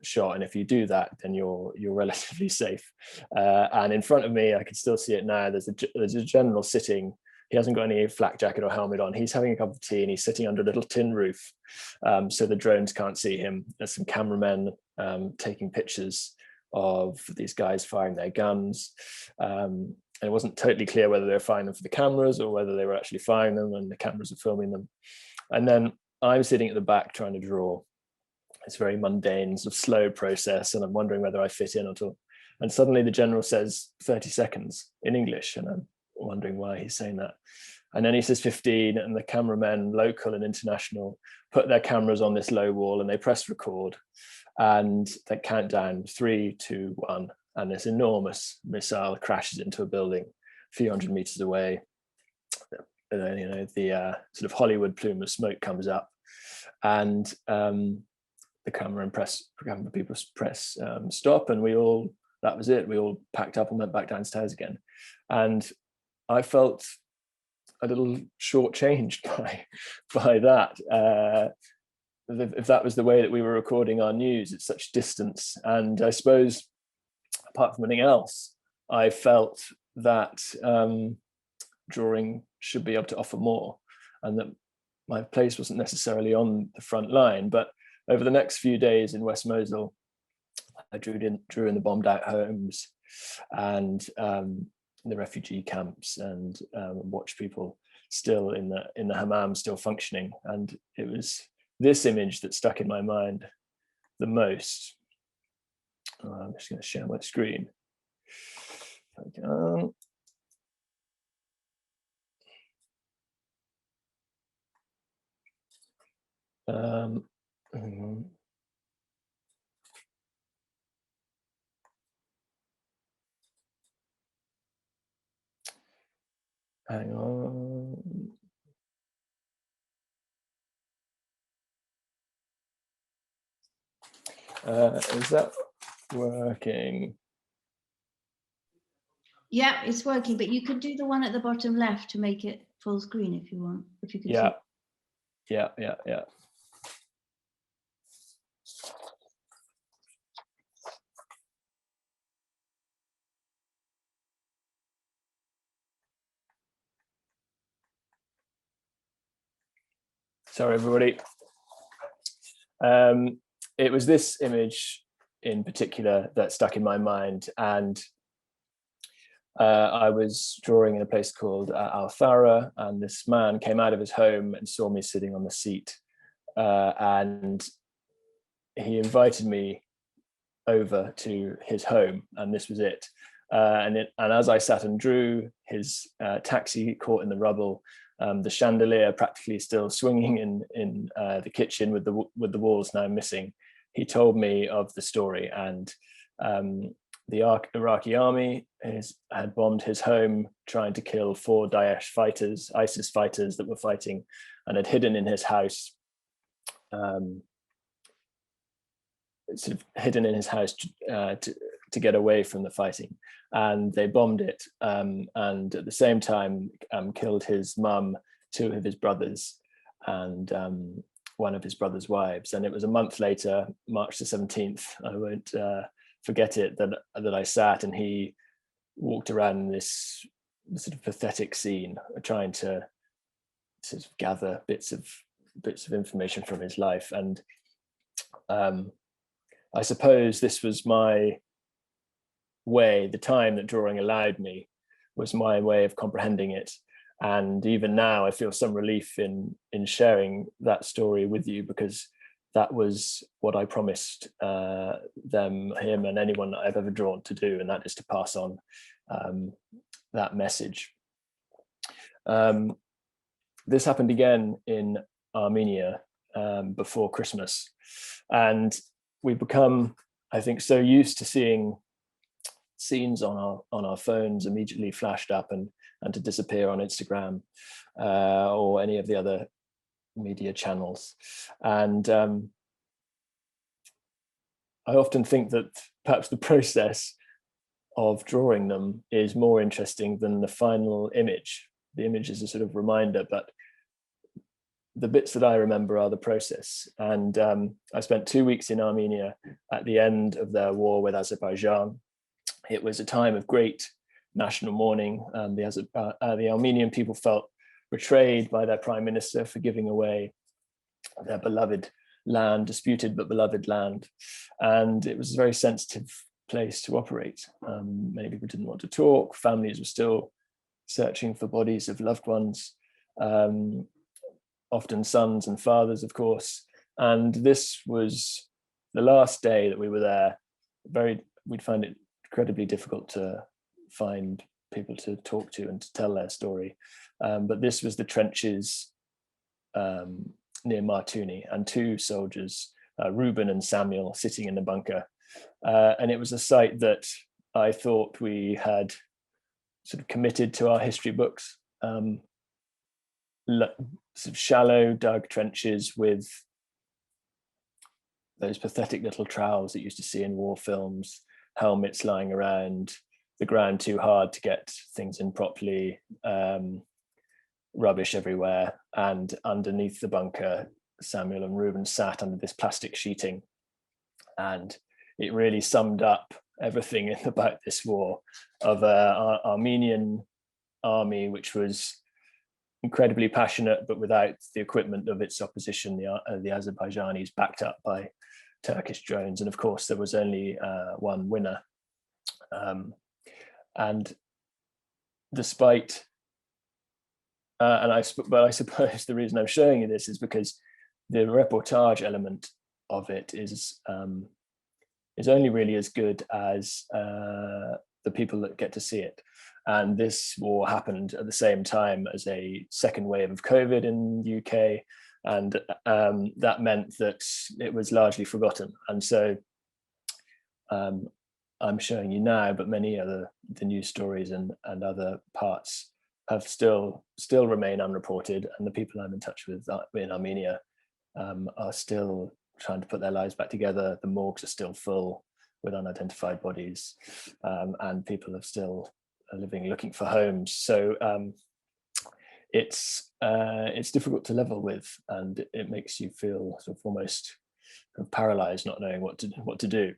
shot. And if you do that, then you're relatively safe. And in front of me, I can still see it now, there's a general sitting. He hasn't got any flak jacket or helmet on. He's having a cup of tea, and he's sitting under a little tin roof, so the drones can't see him. There's some cameramen taking pictures of these guys firing their guns. And it wasn't totally clear whether they were firing them for the cameras or whether they were actually firing them and the cameras were filming them. And then I'm sitting at the back trying to draw. It's a very mundane, sort of slow process, and I'm wondering whether I fit in at all. And suddenly the general says 30 seconds in English, and I'm wondering why he's saying that. And then he says 15, and the cameramen, local and international, put their cameras on this low wall and they press record, and they count down 3, 2, 1, and this enormous missile crashes into a building a few hundred meters away. And then, the sort of Hollywood plume of smoke comes up, and the camera people press stop, and that was it. We all packed up and went back downstairs again. And I felt a little shortchanged by that. If that was the way that we were recording our news at such distance. And I suppose, apart from anything else, I felt that drawing should be able to offer more, and that my place wasn't necessarily on the front line. But over the next few days in West Mosul, I drew in the bombed out homes and the refugee camps, and watched people still in the hammam, still functioning. And it was this image that stuck in my mind the most. I'm just going to share my screen. Hang on. Is that working? Yeah, it's working, but you could do the one at the bottom left to make it full screen if you want. If you could. Yeah. See. Yeah. Sorry, everybody. It was this image in particular that stuck in my mind, and I was drawing in a place called Al Thara, and this man came out of his home and saw me sitting on the seat, and he invited me over to his home, and this was it. And as I sat and drew, his taxi caught in the rubble, the chandelier practically still swinging in the kitchen with the walls now missing. He told me of the story, and the Iraqi army had bombed his home, trying to kill 4 Daesh fighters, ISIS fighters that were fighting, and had hidden in his house, to get away from the fighting. And they bombed it, and at the same time killed his mum, 2 of his brothers, and one of his brother's wives. And it was a month later, March the 17th, I won't forget it, that I sat and he walked around in this sort of pathetic scene, trying to sort of gather bits of information from his life. And I suppose this was my way, the time that drawing allowed me was my way of comprehending it. And even now I feel some relief in sharing that story with you, because that was what I promised him and anyone that I've ever drawn to do, and that is to pass on that message. This happened again in Armenia before Christmas, and we've become, I think, so used to seeing scenes on our phones immediately flashed up and to disappear on Instagram or any of the other media channels. And I often think that perhaps the process of drawing them is more interesting than the final image. The image is a sort of reminder, but the bits that I remember are the process. And I spent 2 weeks in Armenia at the end of their war with Azerbaijan. It was a time of great national mourning. The Armenian people felt betrayed by their prime minister for giving away their beloved land, disputed but beloved land. And it was a very sensitive place to operate. Many people didn't want to talk. Families were still searching for bodies of loved ones, often sons and fathers, of course. And this was the last day that we were there. We'd find it incredibly difficult to find people to talk to and to tell their story. But this was the trenches near Martuni, and 2 soldiers, Reuben and Samuel, sitting in the bunker. And it was a site that I thought we had sort of committed to our history books. Sort of shallow dug trenches with those pathetic little trowels that you used to see in war films, helmets lying around, the ground too hard to get things in properly, rubbish everywhere. And underneath the bunker, Samuel and Reuben sat under this plastic sheeting. And it really summed up everything about this war, of our Armenian army, which was incredibly passionate, but without the equipment of its opposition, the Azerbaijanis, backed up by Turkish drones. And of course, there was only one winner. And despite, but I suppose the reason I'm showing you this is because the reportage element of it is only really as good as the people that get to see it. And this war happened at the same time as a second wave of COVID in the UK. And that meant that it was largely forgotten. And so I'm showing you now, but many the news stories and other parts have still remain unreported. And the people I'm in touch with in Armenia are still trying to put their lives back together. The morgues are still full with unidentified bodies, and people are still looking for homes. So it's difficult to level with, and it makes you feel sort of almost paralyzed, not knowing what to do.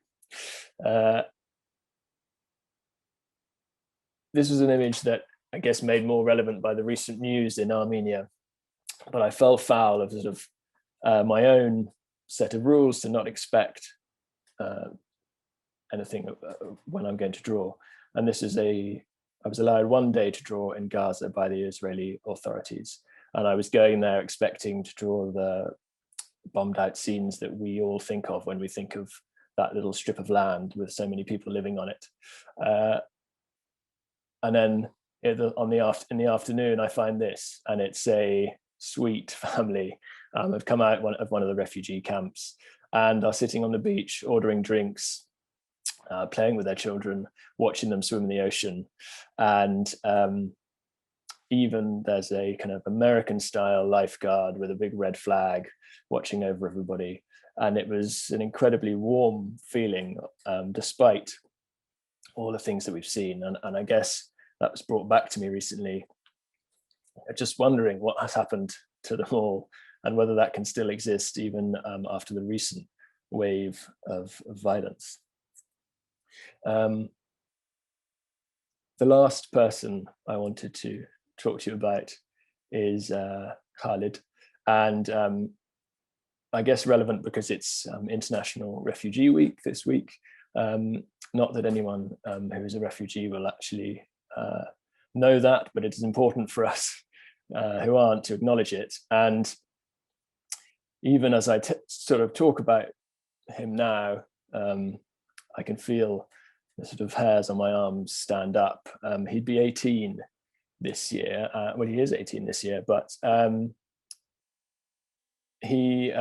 This was an image that I guess made more relevant by the recent news in Armenia, but I fell foul of sort of my own set of rules to not expect anything when I'm going to draw. And this is I was allowed 1 day to draw in Gaza by the Israeli authorities. And I was going there expecting to draw the bombed out scenes that we all think of when we think of that little strip of land with so many people living on it. And then in the afternoon, I find this, and it's a sweet family have come out of one of the refugee camps and are sitting on the beach, ordering drinks, playing with their children, watching them swim in the ocean. And even there's a kind of American style lifeguard with a big red flag watching over everybody. And it was an incredibly warm feeling, despite all the things that we've seen. And I guess that was brought back to me recently, just wondering what has happened to them all and whether that can still exist even after the recent wave of violence. The last person I wanted to talk to you about is Khalid, and I guess relevant because it's International Refugee Week this week. Not that anyone who is a refugee will actually know that, but it is important for us who aren't to acknowledge it. And even as I sort of talk about him now, I can feel the sort of hairs on my arms stand up. He'd be 18 this year. Well, he is 18 this year, but he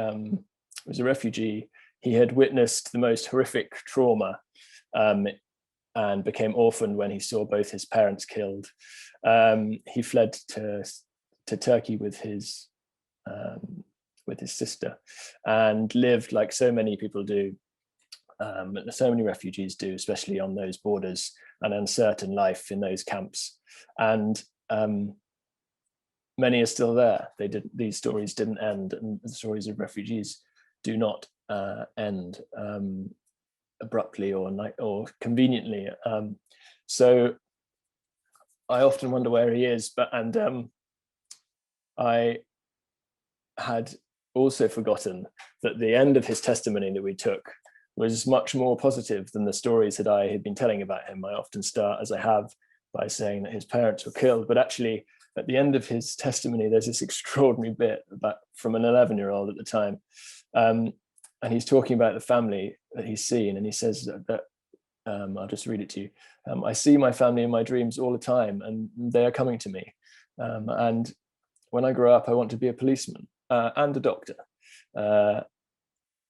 was a refugee. He had witnessed the most horrific trauma and became orphaned when he saw both his parents killed. He fled to Turkey with his sister and lived like so many people do, so many refugees do, especially on those borders, an uncertain life in those camps. And many are still there. These stories didn't end, and the stories of refugees do not end abruptly or conveniently. So I often wonder where he is, and I had also forgotten that the end of his testimony that we took was much more positive than the stories that I had been telling about him. I often start, as I have, by saying that his parents were killed, but actually at the end of his testimony, there's this extraordinary bit from an 11-year-old at the time. And he's talking about the family that he's seen, and he says that I'll just read it to you. I see my family in my dreams all the time, and they are coming to me. And when I grow up, I want to be a policeman and a doctor.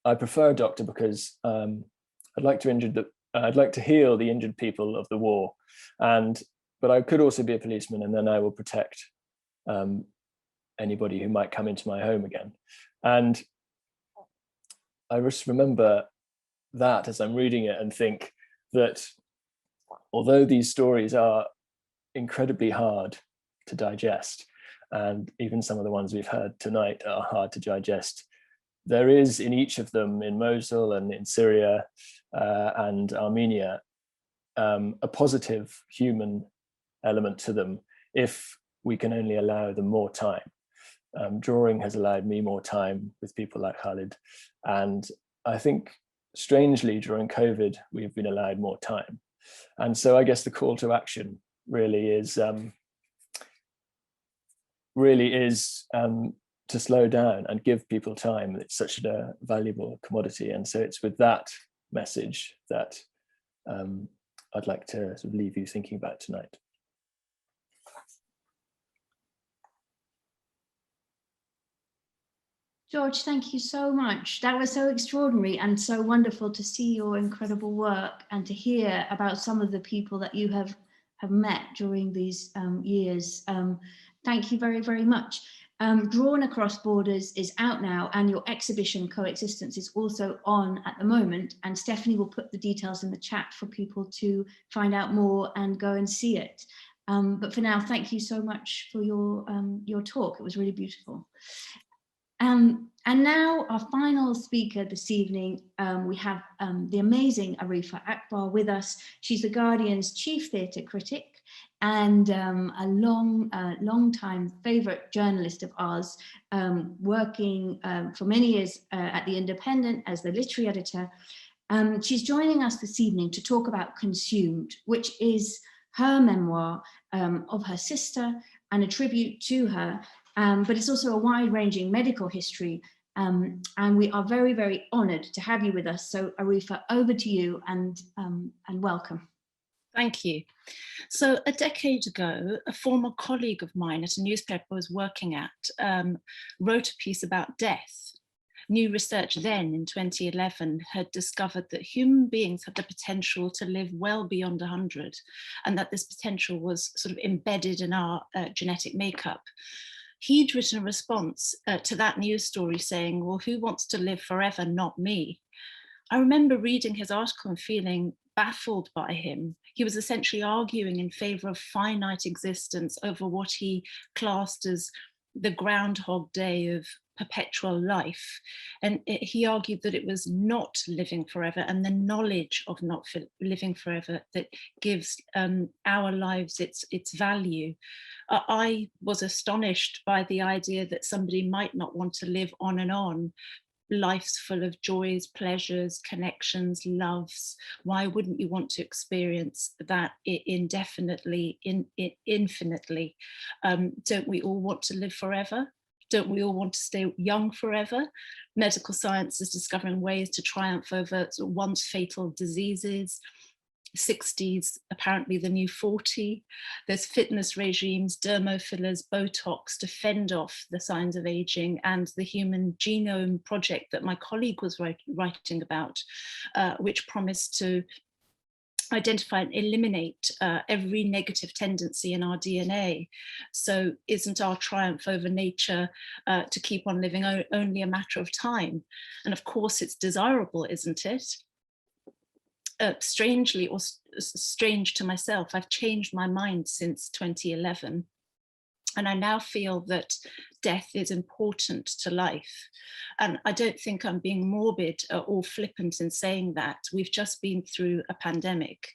I prefer a doctor because I'd like to heal the injured people of the war, but I could also be a policeman, and then I will protect anybody who might come into my home again. And I just remember that as I'm reading it and think that although these stories are incredibly hard to digest, and even some of the ones we've heard tonight are hard to digest, there is in each of them, in Mosul and in Syria and Armenia, a positive human element to them if we can only allow them more time. Drawing has allowed me more time with people like Khalid, and I think strangely during COVID we've been allowed more time. And so I guess the call to action really is to slow down and give people time. It's such a valuable commodity, and so it's with that message that I'd like to sort of leave you thinking about tonight. George, thank you so much. That was so extraordinary and so wonderful to see your incredible work and to hear about some of the people that you have met during these years. Thank you very, very much. Drawn Across Borders is out now, and your exhibition Coexistence is also on at the moment, and Stephanie will put the details in the chat for people to find out more and go and see it. But for now, thank you so much for your talk. It was really beautiful. And now our final speaker this evening, we have the amazing Arifa Akbar with us. She's The Guardian's chief theatre critic and a long-time favourite journalist of ours, working for many years at The Independent as the literary editor. She's joining us this evening to talk about Consumed, which is her memoir of her sister and a tribute to her. But it's also a wide-ranging medical history, and we are very, very honoured to have you with us. So, Arifa, over to you, and welcome. Thank you. So a decade ago, a former colleague of mine at a newspaper I was working at wrote a piece about death. New research then in 2011 had discovered that human beings have the potential to live well beyond 100, and that this potential was sort of embedded in our genetic makeup. He'd written a response to that news story saying, well, who wants to live forever? Not me. I remember reading his article and feeling baffled by him. He was essentially arguing in favor of finite existence over what he classed as the Groundhog Day of perpetual life. And he argued that it was not living forever and the knowledge of not living forever that gives our lives its value. I was astonished by the idea that somebody might not want to live on and on. Life's full of joys, pleasures, connections, loves. Why wouldn't you want to experience that indefinitely, infinitely? Don't we all want to live forever? Don't we all want to stay young forever? Medical science is discovering ways to triumph over sort of once fatal diseases. 60s, apparently the new 40. There's fitness regimes, dermo fillers, Botox to fend off the signs of aging, and the Human Genome Project that my colleague was writing about, which promised to identify and eliminate every negative tendency in our DNA. So isn't our triumph over nature to keep on living only a matter of time? And of course it's desirable, isn't it? Strangely, or strange to myself, I've changed my mind since 2011. And I now feel that death is important to life. And I don't think I'm being morbid or flippant in saying that. We've just been through a pandemic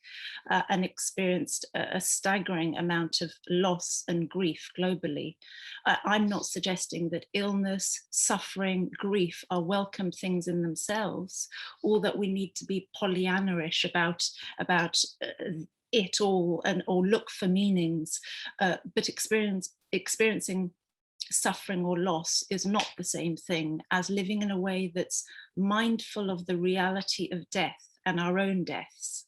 and experienced a staggering amount of loss and grief globally. I'm not suggesting that illness, suffering, grief are welcome things in themselves, or that we need to be Pollyanna-ish about it all or look for meanings, but experiencing suffering or loss is not the same thing as living in a way that's mindful of the reality of death and our own deaths.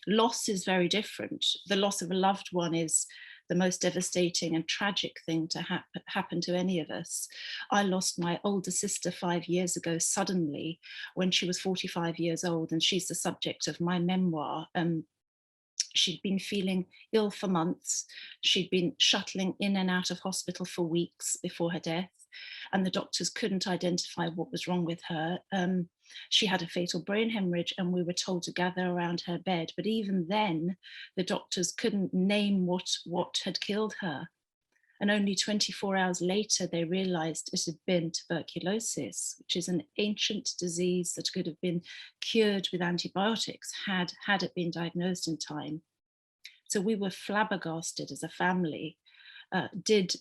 Loss is very different. The loss of a loved one is the most devastating and tragic thing to happen to any of us. I lost my older sister 5 years ago suddenly when she was 45 years old, and she's the subject of my memoir. She'd been feeling ill for months. She'd been shuttling in and out of hospital for weeks before her death, and the doctors couldn't identify what was wrong with her. She had a fatal brain hemorrhage, and we were told to gather around her bed. But even then, the doctors couldn't name what had killed her. And only 24 hours later, they realized it had been tuberculosis, which is an ancient disease that could have been cured with antibiotics had it been diagnosed in time. So we were flabbergasted as a family. Did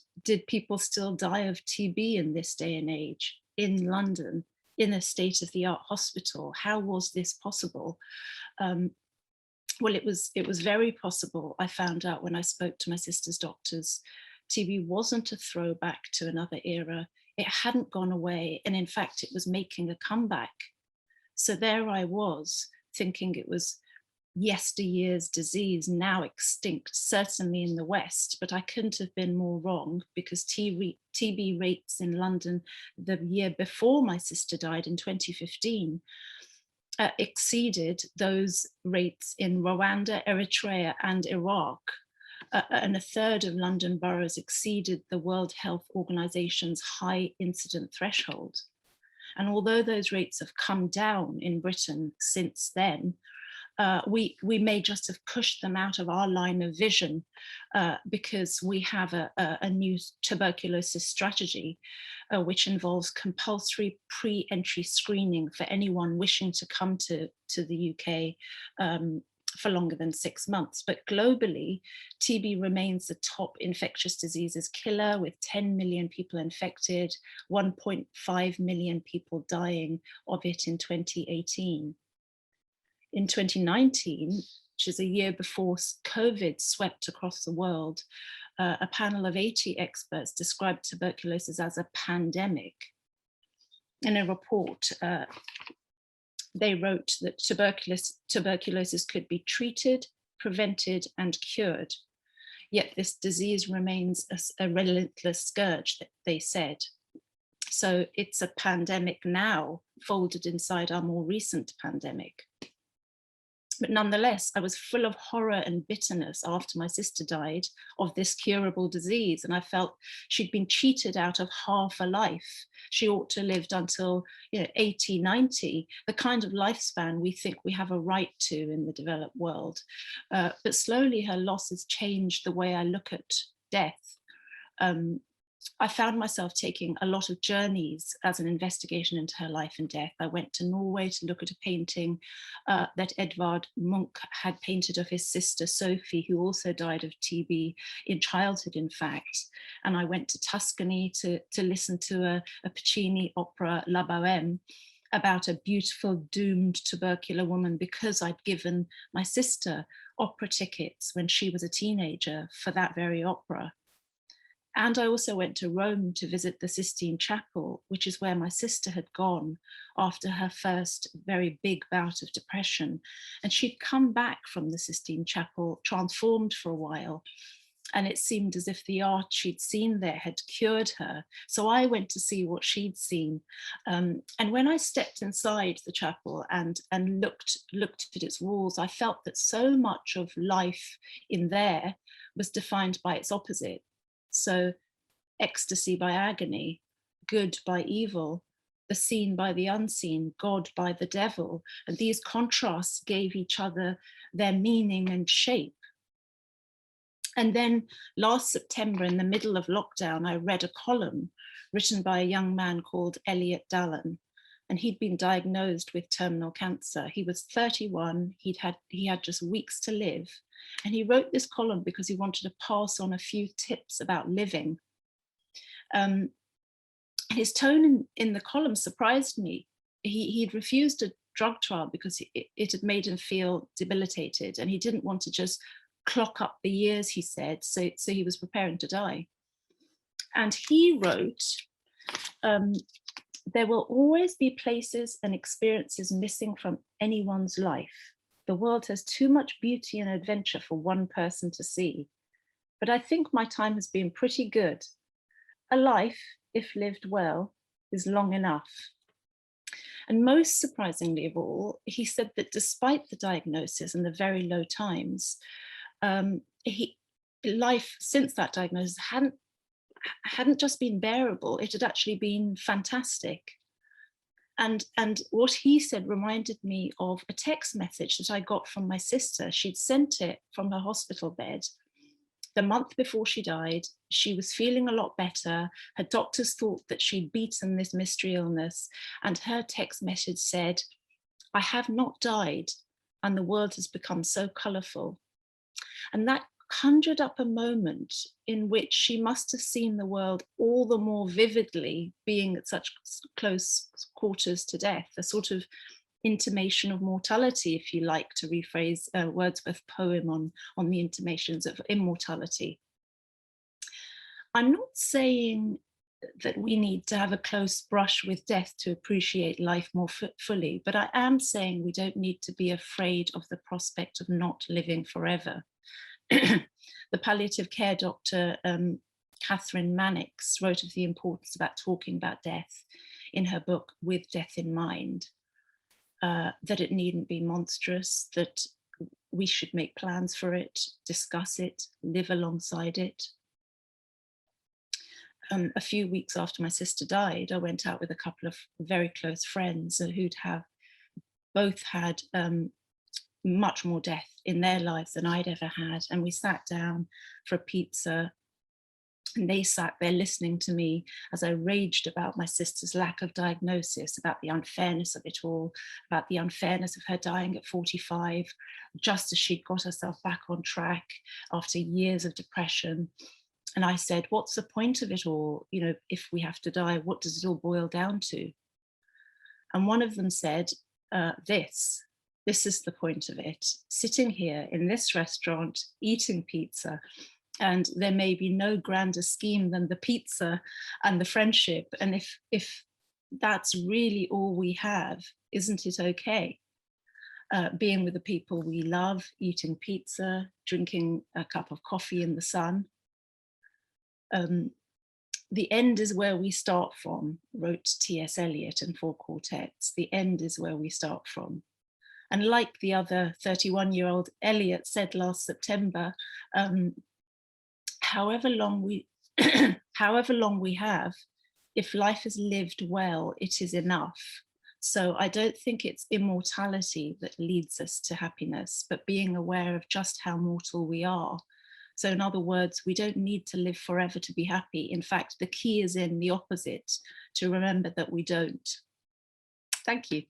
people still die of TB in this day and age in London, in a state-of-the-art hospital? How was this possible? Well, it was very possible. I found out when I spoke to my sister's doctors. TB wasn't a throwback to another era. It hadn't gone away. And in fact, it was making a comeback. So there I was thinking it was yesteryear's disease, now extinct, certainly in the West, but I couldn't have been more wrong, because TB rates in London the year before my sister died in 2015 exceeded those rates in Rwanda, Eritrea, and Iraq. And a third of London boroughs exceeded the World Health Organization's high incident threshold. And although those rates have come down in Britain since then, we may just have pushed them out of our line of vision because we have a new tuberculosis strategy, which involves compulsory pre-entry screening for anyone wishing to come to the UK for longer than 6 months. But globally, TB remains the top infectious diseases killer, with 10 million people infected, 1.5 million people dying of it in 2018. In 2019, which is a year before COVID swept across the world, a panel of 80 experts described tuberculosis as a pandemic. In a report, they wrote that tuberculosis could be treated, prevented, and cured. Yet this disease remains a relentless scourge, they said. So it's a pandemic now, folded inside our more recent pandemic. But nonetheless, I was full of horror and bitterness after my sister died of this curable disease. And I felt she'd been cheated out of half a life. She ought to have lived until 80, 90, the kind of lifespan we think we have a right to in the developed world. But slowly her loss has changed the way I look at death. I found myself taking a lot of journeys as an investigation into her life and death. I went to Norway to look at a painting that Edvard Munch had painted of his sister Sophie, who also died of TB in childhood, in fact. And I went to Tuscany to listen to a Puccini opera, La Bohème, about a beautiful doomed tubercular woman because I'd given my sister opera tickets when she was a teenager for that very opera. And I also went to Rome to visit the Sistine Chapel, which is where my sister had gone after her first very big bout of depression. And she'd come back from the Sistine Chapel transformed for a while. And it seemed as if the art she'd seen there had cured her. So I went to see what she'd seen. And when I stepped inside the chapel and looked at its walls, I felt that so much of life in there was defined by its opposite. So ecstasy by agony, good by evil, the seen by the unseen, God by the devil. And these contrasts gave each other their meaning and shape. And then last September, in the middle of lockdown, I read a column written by a young man called Elliot Dallin. And he'd been diagnosed with terminal cancer. He was 31, he had just weeks to live. And he wrote this column because he wanted to pass on a few tips about living. His tone in the column surprised me. He'd refused a drug trial because it had made him feel debilitated, and he didn't want to just clock up the years, he said, so he was preparing to die. And he wrote, there will always be places and experiences missing from anyone's life. The world has too much beauty and adventure for one person to see. But I think my time has been pretty good. A life, if lived well, is long enough. And most surprisingly of all, he said that despite the diagnosis and the very low times, life since that diagnosis hadn't just been bearable, it had actually been fantastic. And what he said reminded me of a text message that I got from my sister. She'd sent it from her hospital bed. The month before she died, she was feeling a lot better. Her doctors thought that she'd beaten this mystery illness. And her text message said, I have not died, and the world has become so colorful. And that conjured up a moment in which she must have seen the world all the more vividly, being at such close quarters to death, a sort of intimation of mortality, if you like to rephrase Wordsworth's poem on the intimations of immortality. I'm not saying that we need to have a close brush with death to appreciate life more fully, but I am saying we don't need to be afraid of the prospect of not living forever. The palliative care doctor, Catherine Mannix, wrote of the importance about talking about death in her book, With Death in Mind, that it needn't be monstrous, that we should make plans for it, discuss it, live alongside it. A few weeks after my sister died, I went out with a couple of very close friends who'd both had much more death in their lives than I'd ever had. And we sat down for a pizza, and they sat there listening to me as I raged about my sister's lack of diagnosis, about the unfairness of it all, about the unfairness of her dying at 45, just as she'd got herself back on track after years of depression. And I said, what's the point of it all? You know, if we have to die, what does it all boil down to? And one of them said, this is the point of it, sitting here in this restaurant, eating pizza, and there may be no grander scheme than the pizza and the friendship. And if that's really all we have, isn't it okay? being with the people we love, eating pizza, drinking a cup of coffee in the sun. The end is where we start from, wrote T.S. Eliot in Four Quartets. The end is where we start from. And like the other 31-year-old Eliot said last September, however long we have, if life is lived well, it is enough. So I don't think it's immortality that leads us to happiness, but being aware of just how mortal we are. So in other words, we don't need to live forever to be happy. In fact, the key is in the opposite, to remember that we don't. Thank you.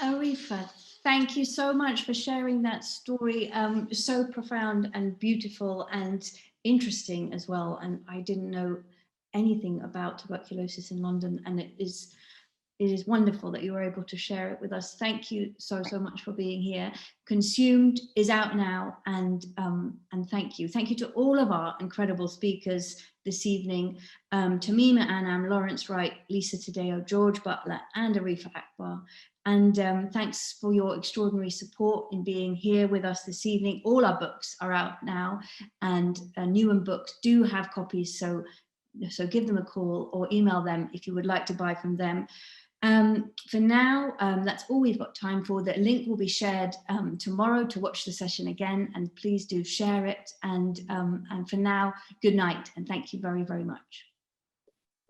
Arifa, thank you so much for sharing that story. So profound and beautiful and interesting as well. And I didn't know anything about tuberculosis in London, and it is wonderful that you were able to share it with us. Thank you so much for being here. Consumed is out now, and thank you. Thank you to all of our incredible speakers this evening, Tahmima, Anam, Lawrence Wright, Lisa Taddeo, George Butler, and Aretha Akbar. And thanks for your extraordinary support in being here with us this evening. All our books are out now, and Newham Books do have copies, so give them a call or email them if you would like to buy from them. For now, that's all we've got time for. The link will be shared tomorrow to watch the session again, and please do share it. And for now, good night, and thank you very, very much.